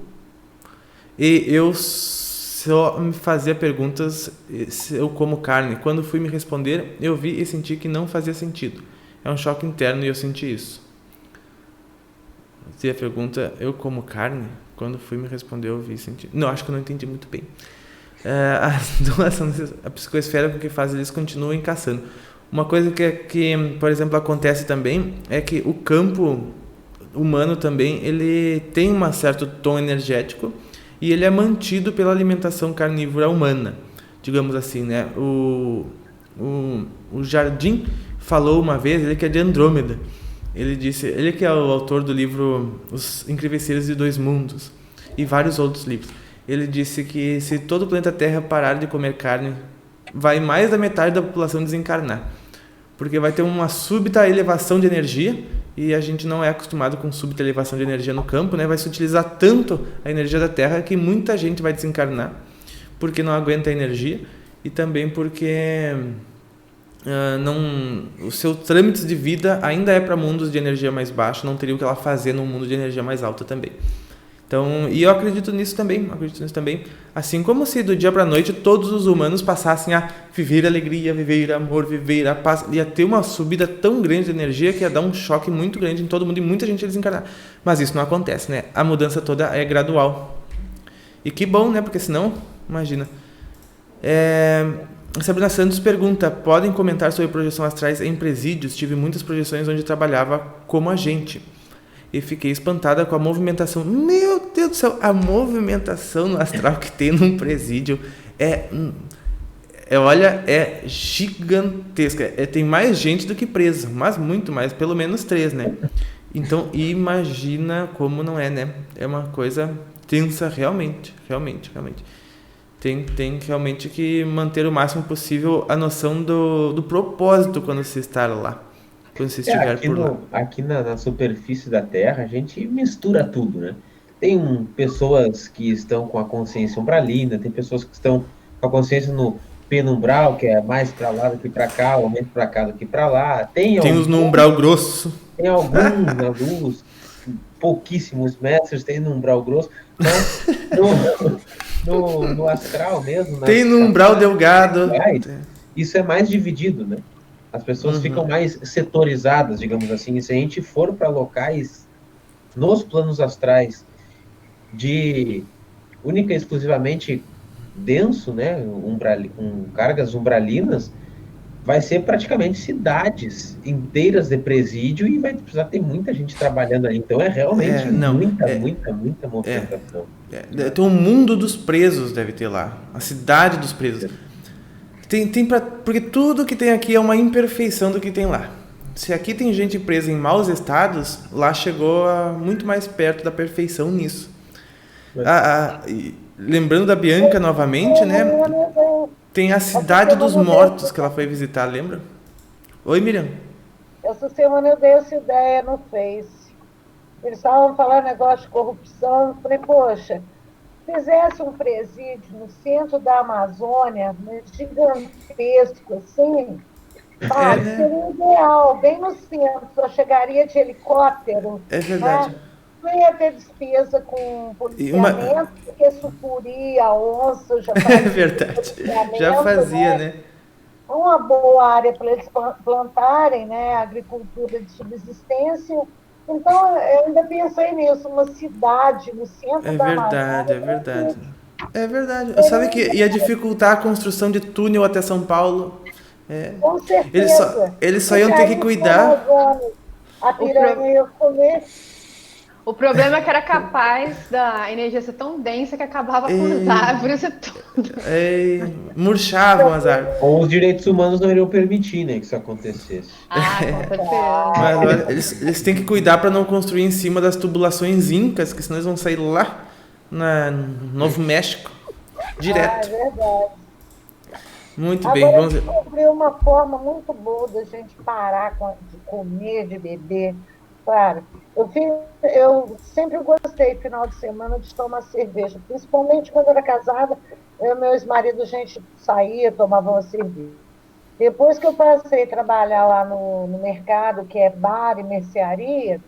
e eu só me fazia perguntas se eu como carne. Quando fui me responder, eu vi e senti que não fazia sentido. É um choque interno e eu senti isso. Se a pergunta, eu como carne? Quando fui me responder, eu vi e senti. Não, acho que eu não entendi muito bem. A doação da psicosfera com que faz eles continuam caçando. Uma coisa que, por exemplo, acontece também é que o campo humano também, ele tem um certo tom energético e ele é mantido pela alimentação carnívora humana, digamos assim, né? O Jardim falou uma vez, ele que é de Andrômeda, ele disse, ele que é o autor do livro Os Incríveis Seres de Dois Mundos e vários outros livros, ele disse que se todo o planeta Terra parar de comer carne, vai mais da metade da população desencarnar, porque vai ter uma súbita elevação de energia e a gente não é acostumado com súbita elevação de energia no campo, né? Vai se utilizar tanto a energia da Terra que muita gente vai desencarnar porque não aguenta a energia e também porque os seus trâmites de vida ainda é para mundos de energia mais baixa, não teria o que ela fazer num mundo de energia mais alta também. Então, e eu acredito nisso também, assim como se do dia para a noite todos os humanos passassem a viver alegria, viver amor, viver a paz, ia ter uma subida tão grande de energia que ia dar um choque muito grande em todo mundo e muita gente ia desencarnar. Mas isso não acontece, né? A mudança toda é gradual. E que bom, né? Porque senão, imagina. Sabrina Santos pergunta, podem comentar sobre projeção astrais em presídios? Tive muitas projeções onde trabalhava como agente. E fiquei espantada com a movimentação. Meu Deus do céu, a movimentação no astral que tem num presídio é gigantesca. Tem mais gente do que presa, mas muito mais, pelo menos 3, né? Então, imagina como não é, né? É uma coisa tensa realmente. Tem realmente que manter o máximo possível a noção do propósito quando se está lá. Quando você estiver por lá. Aqui na superfície da Terra, a gente mistura tudo, né? Tem pessoas que estão com a consciência umbralina, tem pessoas que estão com a consciência no penumbral, que é mais para lá do que para cá, ou menos para cá do que para lá. Tem os no umbral grosso. Tem alguns, pouquíssimos mestres tem no umbral grosso. Então, no astral mesmo. Tem no umbral delgado. Isso é mais dividido, né? As pessoas ficam mais setorizadas, digamos assim. E se a gente for para locais nos planos astrais de única e exclusivamente denso, né, com cargas umbralinas, vai ser praticamente cidades inteiras de presídio e vai precisar ter muita gente trabalhando ali. Então é realmente muita movimentação. Tem um mundo dos presos, deve ter lá. A cidade dos presos. Porque tudo que tem aqui é uma imperfeição do que tem lá. Se aqui tem gente presa em maus estados, lá chegou muito mais perto da perfeição nisso. Lembrando da Bianca novamente, né? Tem a Cidade dos Mortos que ela foi visitar, lembra? Oi, Miriam. Essa semana eu dei essa ideia no Face. Eles estavam falando negócio de corrupção. Eu falei, poxa, fizesse um presídio no centro da Amazônia, gigantesco, assim, seria ideal, bem no centro, só chegaria de helicóptero. É verdade. Né? Não ia ter despesa com policiamento, porque sucuri, a onça, já fazia. É verdade, já fazia, né? Uma boa área para eles plantarem, né, agricultura de subsistência. Então, eu ainda pensei nisso, uma cidade no centro da Amazônia. É verdade. Sabe que ia dificultar a construção de túnel até São Paulo? Com certeza. Eles só iam ter que cuidar. A piranha ia comer. O problema é que era capaz da energia ser tão densa que acabava com as árvores e tudo. Murchavam as árvores. Ou os direitos humanos não iriam permitir, né, que isso acontecesse. Com certeza. Mas olha, eles têm que cuidar para não construir em cima das tubulações incas, que senão eles vão sair lá no Novo México. Direto. É verdade. Muito bem, Agora vamos eu ver. descobri uma forma muito boa da gente parar de comer, de beber. Claro, eu sempre gostei, final de semana, de tomar cerveja, principalmente quando eu era casada, eu e meu ex-marido, a gente saía, tomava uma cerveja. Depois que eu passei a trabalhar lá no mercado, que é bar e mercearia,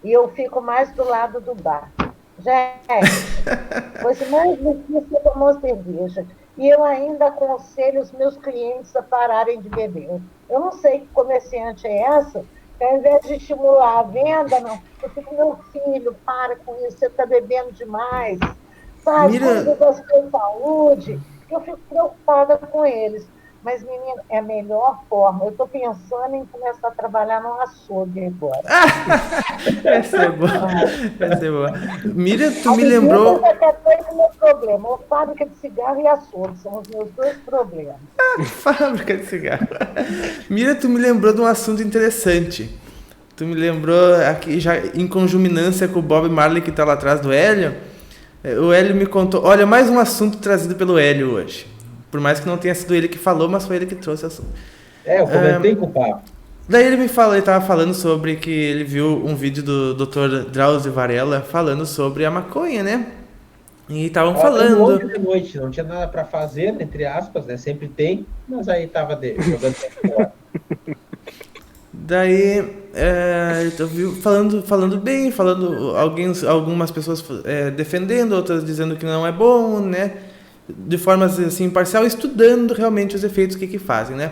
e eu fico mais do lado do bar. Gente, coisa mais difícil é tomar uma cerveja. E eu ainda aconselho os meus clientes a pararem de beber. Eu não sei que comerciante é essa, que ao invés de estimular a venda, não. Eu fico, meu filho, para com isso, você está bebendo demais. Sabe, cuida da sua saúde. Eu fico preocupada com eles. Mas, menina, é a melhor forma. Eu estou pensando em começar a trabalhar no açougue agora. Vai ser boa. Vai ser boa. Miriam, tu me A lembrou. é o meu problema. Ou fábrica de cigarro e açougue. São os meus dois problemas. Fábrica de cigarro. Miriam, tu me lembrou de um assunto interessante. Tu me lembrou aqui, já em conjuminância com o Bob Marley que está lá atrás do Hélio. O Hélio me contou. Olha, mais um assunto trazido pelo Hélio hoje. Por mais que não tenha sido ele que falou, mas foi ele que trouxe o assunto. Eu comentei com o Papo. Daí ele estava falando sobre que ele viu um vídeo do Dr. Drauzio Varela falando sobre a maconha, né? E estavam falando. Ontem de noite, não tinha nada para fazer, entre aspas, né? Sempre tem, mas aí tava jogando fora. Daí eu vi falando bem, algumas pessoas defendendo, outras dizendo que não é bom, né? De forma assim imparcial, estudando realmente os efeitos que fazem, né?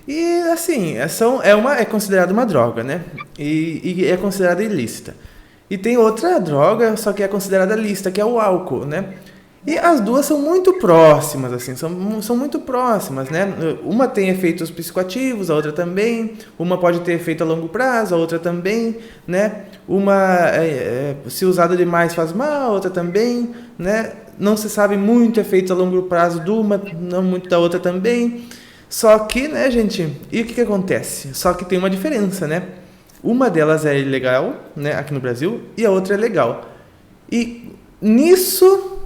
E assim, é considerada uma droga, né? E é considerada ilícita. E tem outra droga, só que é considerada lícita, que é o álcool, né? E as duas são muito próximas, assim, são muito próximas, né? Uma tem efeitos psicoativos, a outra também. Uma pode ter efeito a longo prazo, a outra também, né? Uma, se usada demais, faz mal, a outra também, né? Não se sabe muito efeito a longo prazo de uma, não muito da outra também. Só que, né, gente, e o que acontece? Só que tem uma diferença, né? Uma delas é ilegal, né, aqui no Brasil, e a outra é legal. E nisso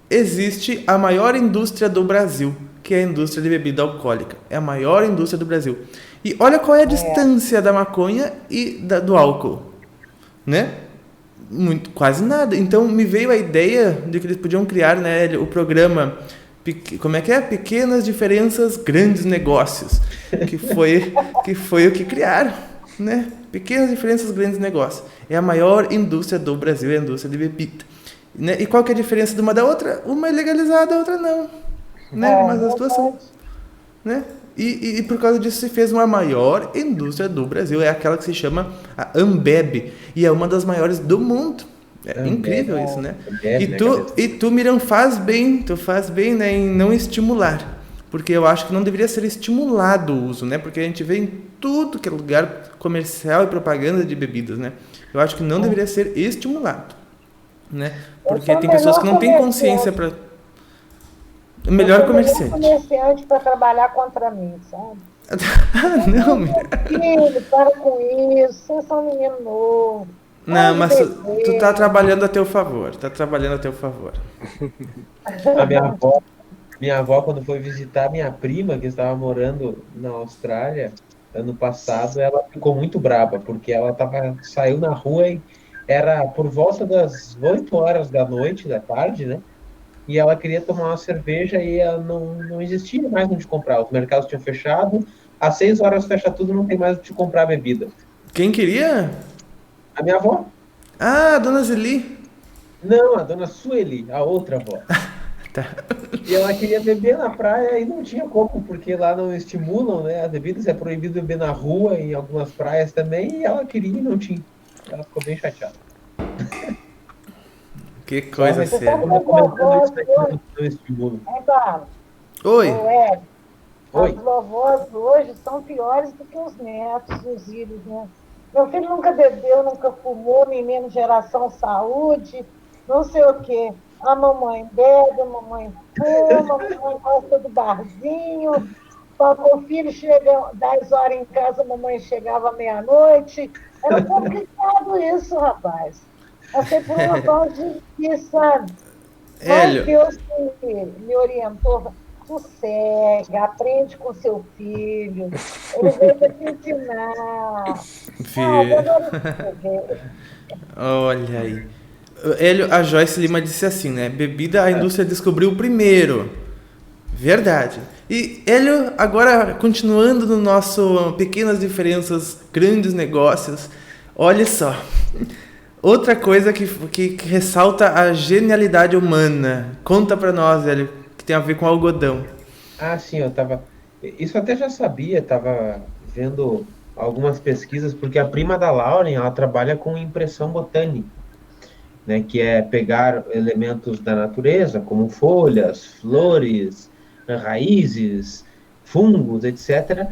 existe a maior indústria do Brasil, que é a indústria de bebida alcoólica. É a maior indústria do Brasil. E olha qual é a distância da maconha e do álcool, né? Quase nada. Então me veio a ideia de que eles podiam criar, né, o programa, como é que é? Pequenas diferenças, grandes negócios, que foi o que criaram, né? Pequenas diferenças, grandes negócios. É a maior indústria do Brasil, é a indústria de bebida. Né? E qual que é a diferença de uma da outra? Uma é legalizada, a outra não. Né? Mas as duas são. Né? E por causa disso se fez uma maior indústria do Brasil. É aquela que se chama a Ambev. E é uma das maiores do mundo. É incrível isso, né? E tu, Miriam, faz bem, né, em não estimular. Porque eu acho que não deveria ser estimulado o uso, né? Porque a gente vê em tudo que é lugar comercial e propaganda de bebidas, né? Eu acho que não deveria ser estimulado, né? Porque tem pessoas que não têm consciência para... Melhor comerciante. Comerciante para trabalhar contra mim, sabe? Não, Miriam. Filho, para com isso, vocês são menino novo. Não, mas tu tá trabalhando a teu favor. A minha avó, quando foi visitar minha prima, que estava morando na Austrália, ano passado, ela ficou muito braba, porque ela saiu na rua e era por volta das 8 horas da tarde, né? E ela queria tomar uma cerveja e ela não existia mais onde comprar. Os mercados tinham fechado, às 6 horas fecha tudo, não tem mais onde comprar bebida. Quem queria? A minha avó. Ah, a dona Zeli. Não, a dona Sueli, a outra avó. Tá. E ela queria beber na praia e não tinha como, porque lá não estimulam, né? As bebidas é proibido beber na rua, em algumas praias também, e ela queria e não tinha. Ela ficou bem chateada. Que coisa séria. Oi. Oi. As vovós hoje são piores do que os netos, os filhos, né? Meu filho nunca bebeu, nunca fumou, menino geração saúde, não sei o quê. A mamãe bebe, a mamãe fuma, a mamãe gosta do barzinho. Quando o filho chega 10 horas em casa, a mamãe chegava meia-noite. Era complicado isso, rapaz. Passei por uma fase de, sabe? Mas Hélio, Deus me orientou. Sossega, aprende com seu filho. Ele veio para te ensinar. Ah, vi- agora olha aí. Hélio, a Joyce Lima disse assim, né? Bebida a indústria descobriu primeiro. Verdade. E Hélio, agora continuando no nosso pequenas diferenças, grandes negócios, olha só. Outra coisa que ressalta a genialidade humana. Conta pra nós, Hélio, que tem a ver com algodão. Ah, sim, eu tava. Isso eu até já sabia, tava vendo algumas pesquisas, porque a prima da Lauren, ela trabalha com impressão botânica, né? Que é pegar elementos da natureza, como folhas, flores, raízes, fungos, etc.,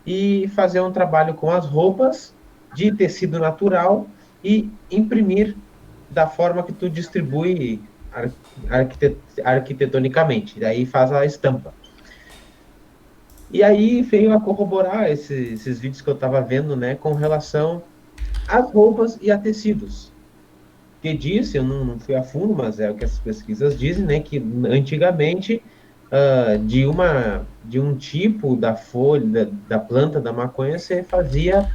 e fazer um trabalho com as roupas de tecido natural e imprimir da forma que tu distribui arquitetonicamente. Daí faz a estampa. E aí veio a corroborar esses vídeos que eu estava vendo, né, com relação às roupas e a tecidos. Que disse, eu não fui a fundo, mas é o que as pesquisas dizem, né, que antigamente de um tipo da folha, da planta da maconha, você fazia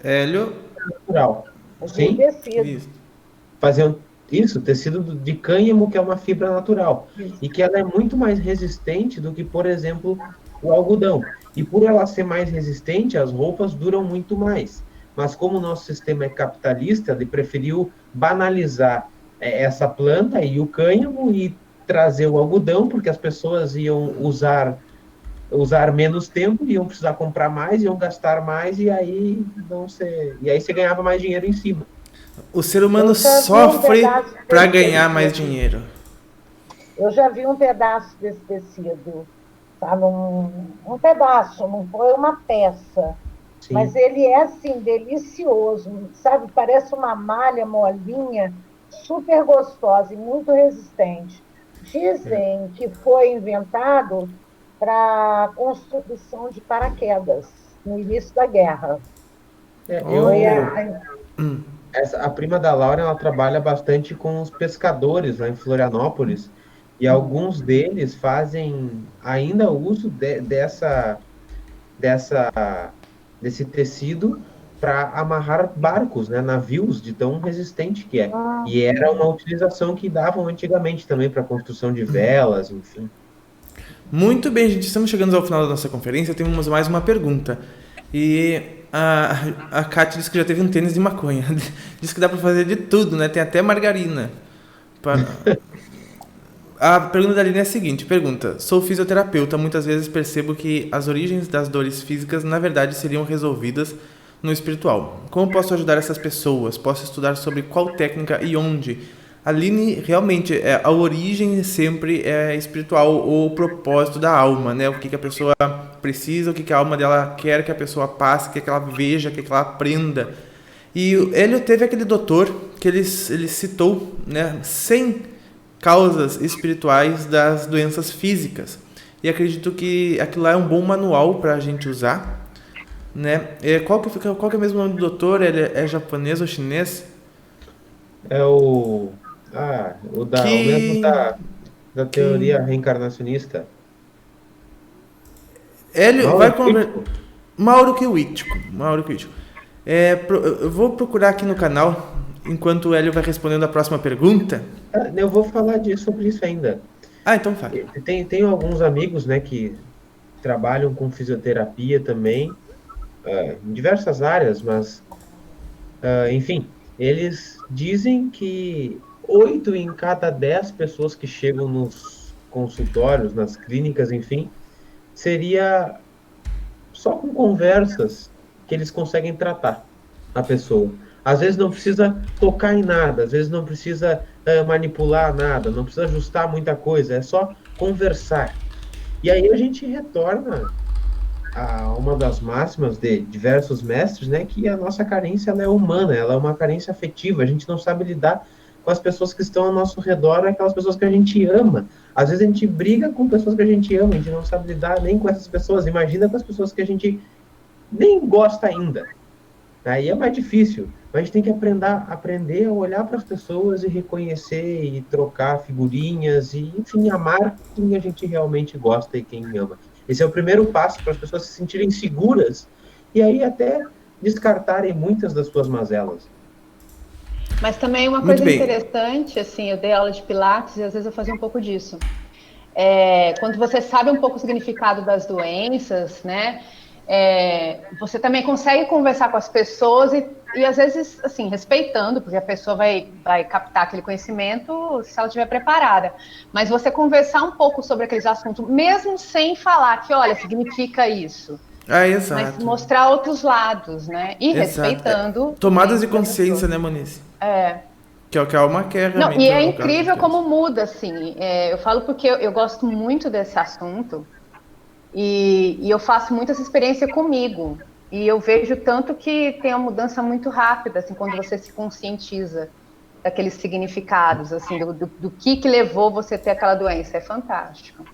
Hélio, natural. de Sim, tecido. isso. faziam isso, tecido de cânhamo, que é uma fibra natural, Isso. e que ela é muito mais resistente do que, por exemplo, o algodão. E por ela ser mais resistente, as roupas duram muito mais. Mas como o nosso sistema é capitalista, ele preferiu banalizar essa planta e o cânhamo e trazer o algodão, porque as pessoas iam usar menos tempo, iam precisar comprar mais, iam gastar mais, e aí você ganhava mais dinheiro em cima. O ser humano Eu já vi um sofre pedaço pra desse ganhar mais tecido. dinheiro. Eu já vi um pedaço desse tecido, sabe? Um pedaço, não foi uma peça. Sim. Mas ele é, assim, delicioso, sabe? Parece uma malha molinha, super gostosa e muito resistente. Dizem que foi inventado para construção de paraquedas no início da guerra. Foi A prima da Laura, ela trabalha bastante com os pescadores lá em Florianópolis, e alguns deles fazem ainda uso desse tecido para amarrar barcos, né, navios, de tão resistente que é. E era uma utilização que davam antigamente também para construção de velas, enfim. Muito bem, gente, estamos chegando ao final da nossa conferência. Temos mais uma pergunta. E a Kátia disse que já teve um tênis de maconha. Diz que dá pra fazer de tudo, né? Tem até margarina. A pergunta da Aline é a seguinte, pergunta: sou fisioterapeuta, muitas vezes percebo que as origens das dores físicas, na verdade, seriam resolvidas no espiritual. Como posso ajudar essas pessoas? Posso estudar sobre qual técnica e onde? Aline, realmente, a origem sempre é espiritual, ou o propósito da alma, né? O que a pessoa precisa, o que a alma dela quer que a pessoa passe, quer que ela veja, quer que ela aprenda. E ele teve aquele doutor que ele citou, né, 100 causas espirituais das doenças físicas. E acredito que aquilo lá é um bom manual para a gente usar, né? Qual que é mesmo o nome do doutor? Ele é japonês ou chinês? É o mesmo da teoria reencarnacionista. Ele Mauro vai Kiwitiko. Mauro Kiwitiko. Eu vou procurar aqui no canal, enquanto o Hélio vai respondendo a próxima pergunta. Eu vou falar sobre isso ainda. Ah, então fala. Tenho alguns amigos, né, que trabalham com fisioterapia também, em diversas áreas, mas, enfim, eles dizem que 8 em cada 10 pessoas que chegam nos consultórios, nas clínicas, enfim, seria só com conversas que eles conseguem tratar a pessoa. Às vezes não precisa tocar em nada, às vezes não precisa manipular nada, não precisa ajustar muita coisa, é só conversar. E aí a gente retorna uma das máximas de diversos mestres, né, que a nossa carência ela é humana, ela é uma carência afetiva, a gente não sabe lidar com as pessoas que estão ao nosso redor, aquelas pessoas que a gente ama. Às vezes a gente briga com pessoas que a gente ama, a gente não sabe lidar nem com essas pessoas, imagina com as pessoas que a gente nem gosta ainda. Aí é mais difícil, mas a gente tem que aprender a olhar para as pessoas e reconhecer e trocar figurinhas e, enfim, amar quem a gente realmente gosta e quem ama. Esse é o primeiro passo para as pessoas se sentirem seguras e aí até descartarem muitas das suas mazelas. Mas também uma Muito coisa bem. interessante, assim, eu dei aula de Pilates e às vezes eu fazia um pouco disso. Quando você sabe um pouco o significado das doenças, né? Você também consegue conversar com as pessoas e às vezes, assim, respeitando, porque a pessoa vai captar aquele conhecimento se ela estiver preparada. Mas você conversar um pouco sobre aqueles assuntos, mesmo sem falar que, olha, significa isso. Ah, Mas exato. mostrar outros lados, né? E Exato. respeitando. Tomadas de o tempo da consciência, pessoa. né, Moniz? É. Que é o que a alma quer Não, realmente. e é no caso incrível dos como muda, assim. Eu falo porque eu gosto muito desse assunto e eu faço muito essa experiência comigo. E eu vejo tanto que tem uma mudança muito rápida, assim, quando você se conscientiza daqueles significados, assim, do que levou você a ter aquela doença. É fantástico.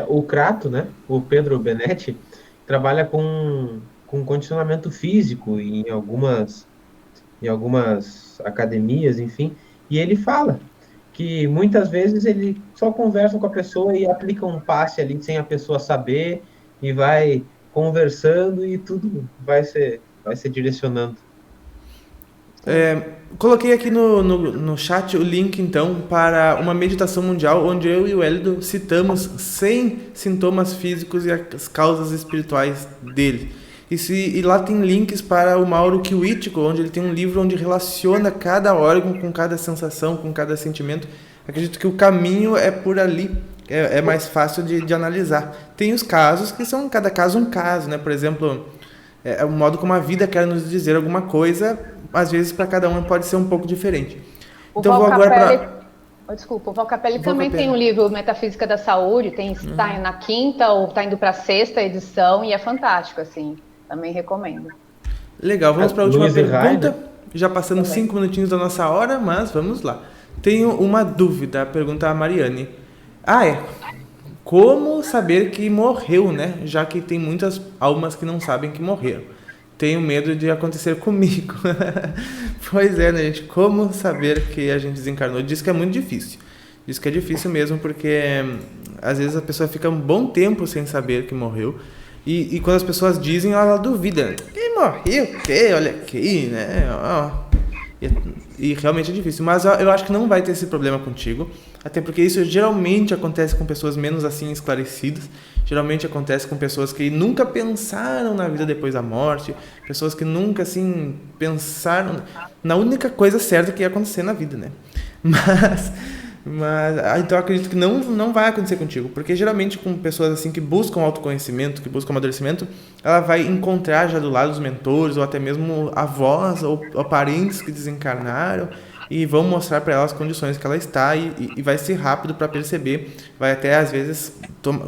O Crato, né, o Pedro Benetti, trabalha com condicionamento físico em algumas academias, enfim, e ele fala que muitas vezes ele só conversa com a pessoa e aplica um passe ali sem a pessoa saber e vai conversando e tudo vai se direcionando. Coloquei aqui no chat o link, então, para uma meditação mundial, onde eu e o Hélio citamos 100 sintomas físicos e as causas espirituais dele. E lá tem links para o Mauro Kiwitiko, onde ele tem um livro onde relaciona cada órgão com cada sensação, com cada sentimento. Acredito que o caminho é por ali, é mais fácil de analisar. Tem os casos que são, cada caso um caso, né? Por exemplo, o modo como a vida quer nos dizer alguma coisa, às vezes para cada um pode ser um pouco diferente. Então vou agora para... Desculpa, o Val Capelli também tem um livro Metafísica da Saúde, está na 5ª ou está indo para a 6ª edição e é fantástico, assim, também recomendo. Legal, vamos para a última pergunta, Rainer. já passando 5 minutinhos da nossa hora, mas vamos lá. Tenho uma dúvida, pergunta a Mariane. Como saber que morreu, né? Já que tem muitas almas que não sabem que morreram. Tenho medo de acontecer comigo. Pois é, né, gente? Como saber que a gente desencarnou? Diz que é muito difícil. Diz que é difícil mesmo, porque às vezes a pessoa fica um bom tempo sem saber que morreu. E quando as pessoas dizem, ela duvida. Quem morreu? O quê? Olha aqui, né? E realmente é difícil. Mas eu acho que não vai ter esse problema contigo. Até porque isso geralmente acontece com pessoas menos assim esclarecidas. Geralmente acontece com pessoas que nunca pensaram na vida depois da morte. Pessoas que nunca, assim, pensaram na única coisa certa que ia acontecer na vida, né? Mas então eu acredito que não vai acontecer contigo. Porque geralmente com pessoas assim que buscam autoconhecimento, que buscam amadurecimento, ela vai encontrar já do lado os mentores, ou até mesmo avós ou parentes que desencarnaram, e vão mostrar para ela as condições que ela está e vai ser rápido para perceber, vai até às vezes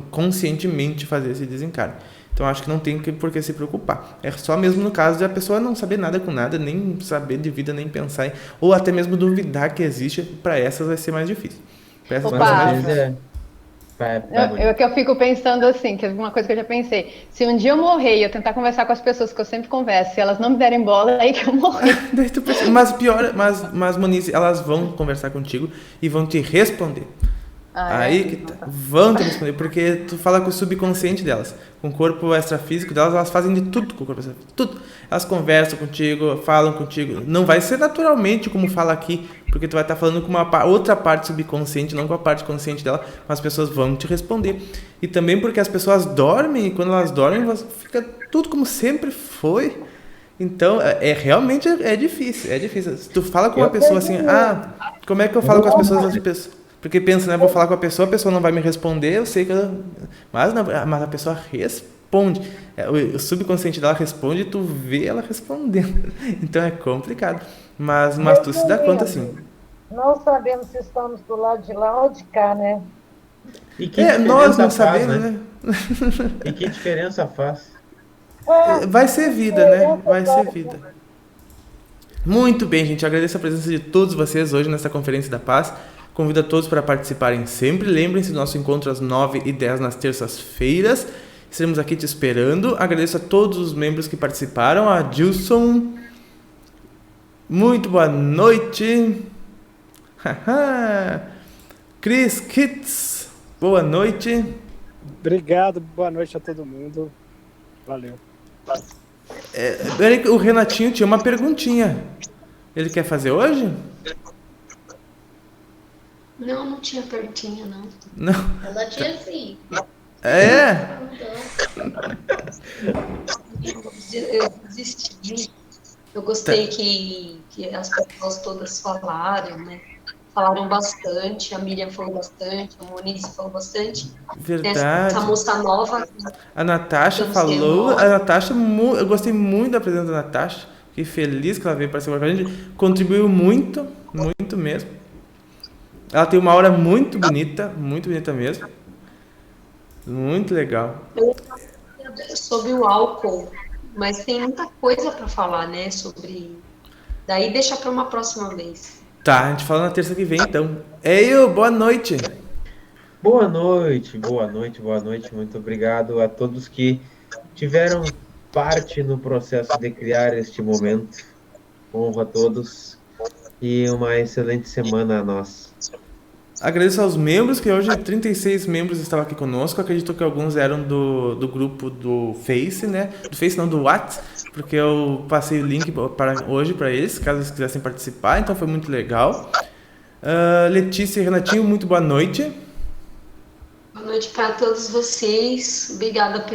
conscientemente fazer esse desencarne. Então acho que não tem por que se preocupar. É só mesmo no caso de a pessoa não saber nada com nada, nem saber de vida, nem pensar, ou até mesmo duvidar que existe, para essas vai ser mais difícil. Para essas vai ser mais difícil. Eu fico pensando assim, que é uma coisa que eu já pensei. Se um dia eu morrer e eu tentar conversar com as pessoas que eu sempre converso, se elas não me derem bola, é aí que eu morri. Mas Moniz, elas vão conversar contigo e vão te responder. Aí que tá. Vão te responder, porque tu fala com o subconsciente delas, com o corpo extrafísico delas, elas fazem de tudo com o corpo extrafísico, tudo. Elas conversam contigo, falam contigo. Não vai ser naturalmente como fala aqui, porque tu vai estar falando com uma outra parte subconsciente, não com a parte consciente dela, mas as pessoas vão te responder. E também porque as pessoas dormem, e quando elas dormem, fica tudo como sempre foi. Então, realmente é difícil, é difícil. Se tu fala com uma pessoa assim, como é que eu falo com as pessoas? Porque pensa, né, vou falar com a pessoa não vai me responder, eu sei que mas a pessoa responde. O subconsciente dela responde e tu vê ela respondendo. Então é complicado. Mas tu se dá conta, sim. Não sabemos se estamos do lado de lá ou de cá, né? E que Nós não diferença faz, sabemos, né? né? E que diferença faz? Vai ser vida, né? Vai ser vida. Muito bem, gente. Agradeço a presença de todos vocês hoje nessa Conferência da Paz. Convido a todos para participarem sempre. Lembrem-se do nosso encontro às 9h10 nas terças-feiras. Estaremos aqui te esperando. Agradeço a todos os membros que participaram. A Gilson. Muito boa noite. Chris Kitts. Boa noite. Obrigado, boa noite a todo mundo. Valeu. O Renatinho tinha uma perguntinha. Ele quer fazer hoje? Não tinha perguntinha, não. Não. Ela tinha sim. Eu desisti. Eu gostei que as pessoas todas falaram, né? Falaram bastante, a Miriam falou bastante, a Monize falou bastante. Verdade. Essa moça nova. A Natasha falou. A Natasha, eu gostei muito da presença da Natasha. Fiquei feliz que ela veio participar com a gente. Contribuiu muito, muito mesmo. Ela tem uma aura muito bonita mesmo. Muito legal. Sobre o álcool, mas tem muita coisa para falar, né? Sobre. Daí deixa para uma próxima vez. Tá, a gente fala na terça que vem, então. Boa noite. Boa noite, boa noite, boa noite. Muito obrigado a todos que tiveram parte no processo de criar este momento. Honro a todos e uma excelente semana a nós. Agradeço aos membros, que hoje 36 membros estavam aqui conosco. Acredito que alguns eram do grupo do Face, né? Do Face não, do WhatsApp, porque eu passei o link hoje para eles, caso eles quisessem participar, então foi muito legal. Letícia e Renatinho, muito boa noite. Boa noite para todos vocês. Obrigada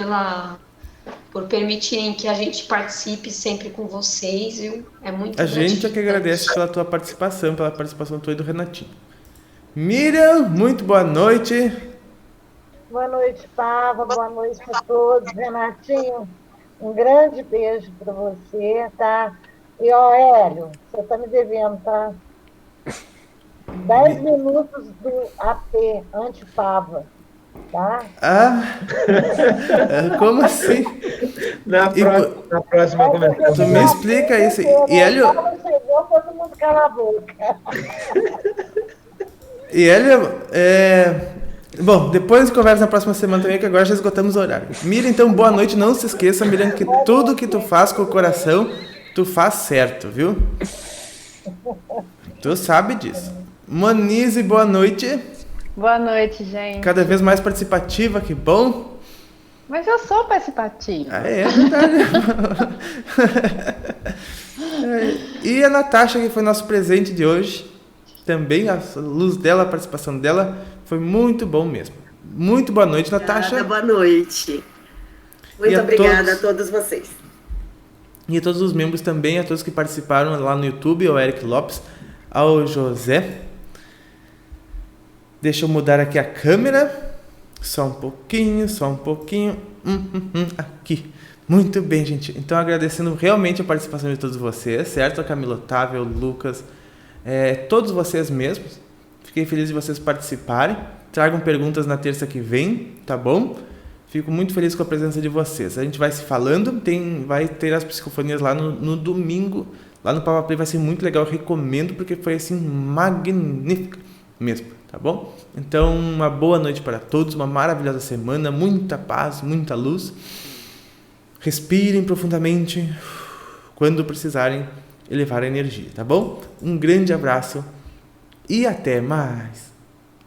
por permitirem que a gente participe sempre com vocês, viu? É muito A gente é que agradece pela tua participação, pela participação tua e do Renatinho. Miriam, muito boa noite. Boa noite, Pava. Boa noite para todos. Renatinho, um grande beijo para você, tá? E, Hélio, você tá me devendo, tá? 10 minutos do AP, anti-Pava, tá? Como assim? Na próxima começamos. Tu me explica isso. E Hélio... Chegou, todo mundo cala a boca. E Hélio, bom, depois a gente conversa na próxima semana também, que agora já esgotamos o horário. Miriam, então, boa noite. Não se esqueça, Miriam, que tudo que tu faz com o coração, tu faz certo, viu? Tu sabe disso. Monize, boa noite. Boa noite, gente. Cada vez mais participativa, que bom. Mas eu sou participativa. É verdade. E a Natasha, que foi nosso presente de hoje. Também a luz dela, a participação dela foi muito bom mesmo. Muito boa noite, Natasha. Boa noite. Muito obrigada a todos vocês. E a todos os membros também, a todos que participaram lá no YouTube, ao Eric Lopes, ao José. Deixa eu mudar aqui a câmera. Só um pouquinho. Aqui. Muito bem, gente. Então, agradecendo realmente a participação de todos vocês, certo? A Camila Otávio, o Lucas... todos vocês mesmos. Fiquei feliz de vocês participarem. Tragam perguntas na terça que vem, tá bom? Fico muito feliz com a presença de vocês. A gente vai se falando, vai ter as psicofonias lá no domingo, lá no Papa Play, vai ser muito legal, eu recomendo, porque foi assim, magnífico mesmo, tá bom? Então, uma boa noite para todos, uma maravilhosa semana, muita paz, muita luz. Respirem profundamente, quando precisarem elevar a energia, tá bom? Um grande abraço e até mais!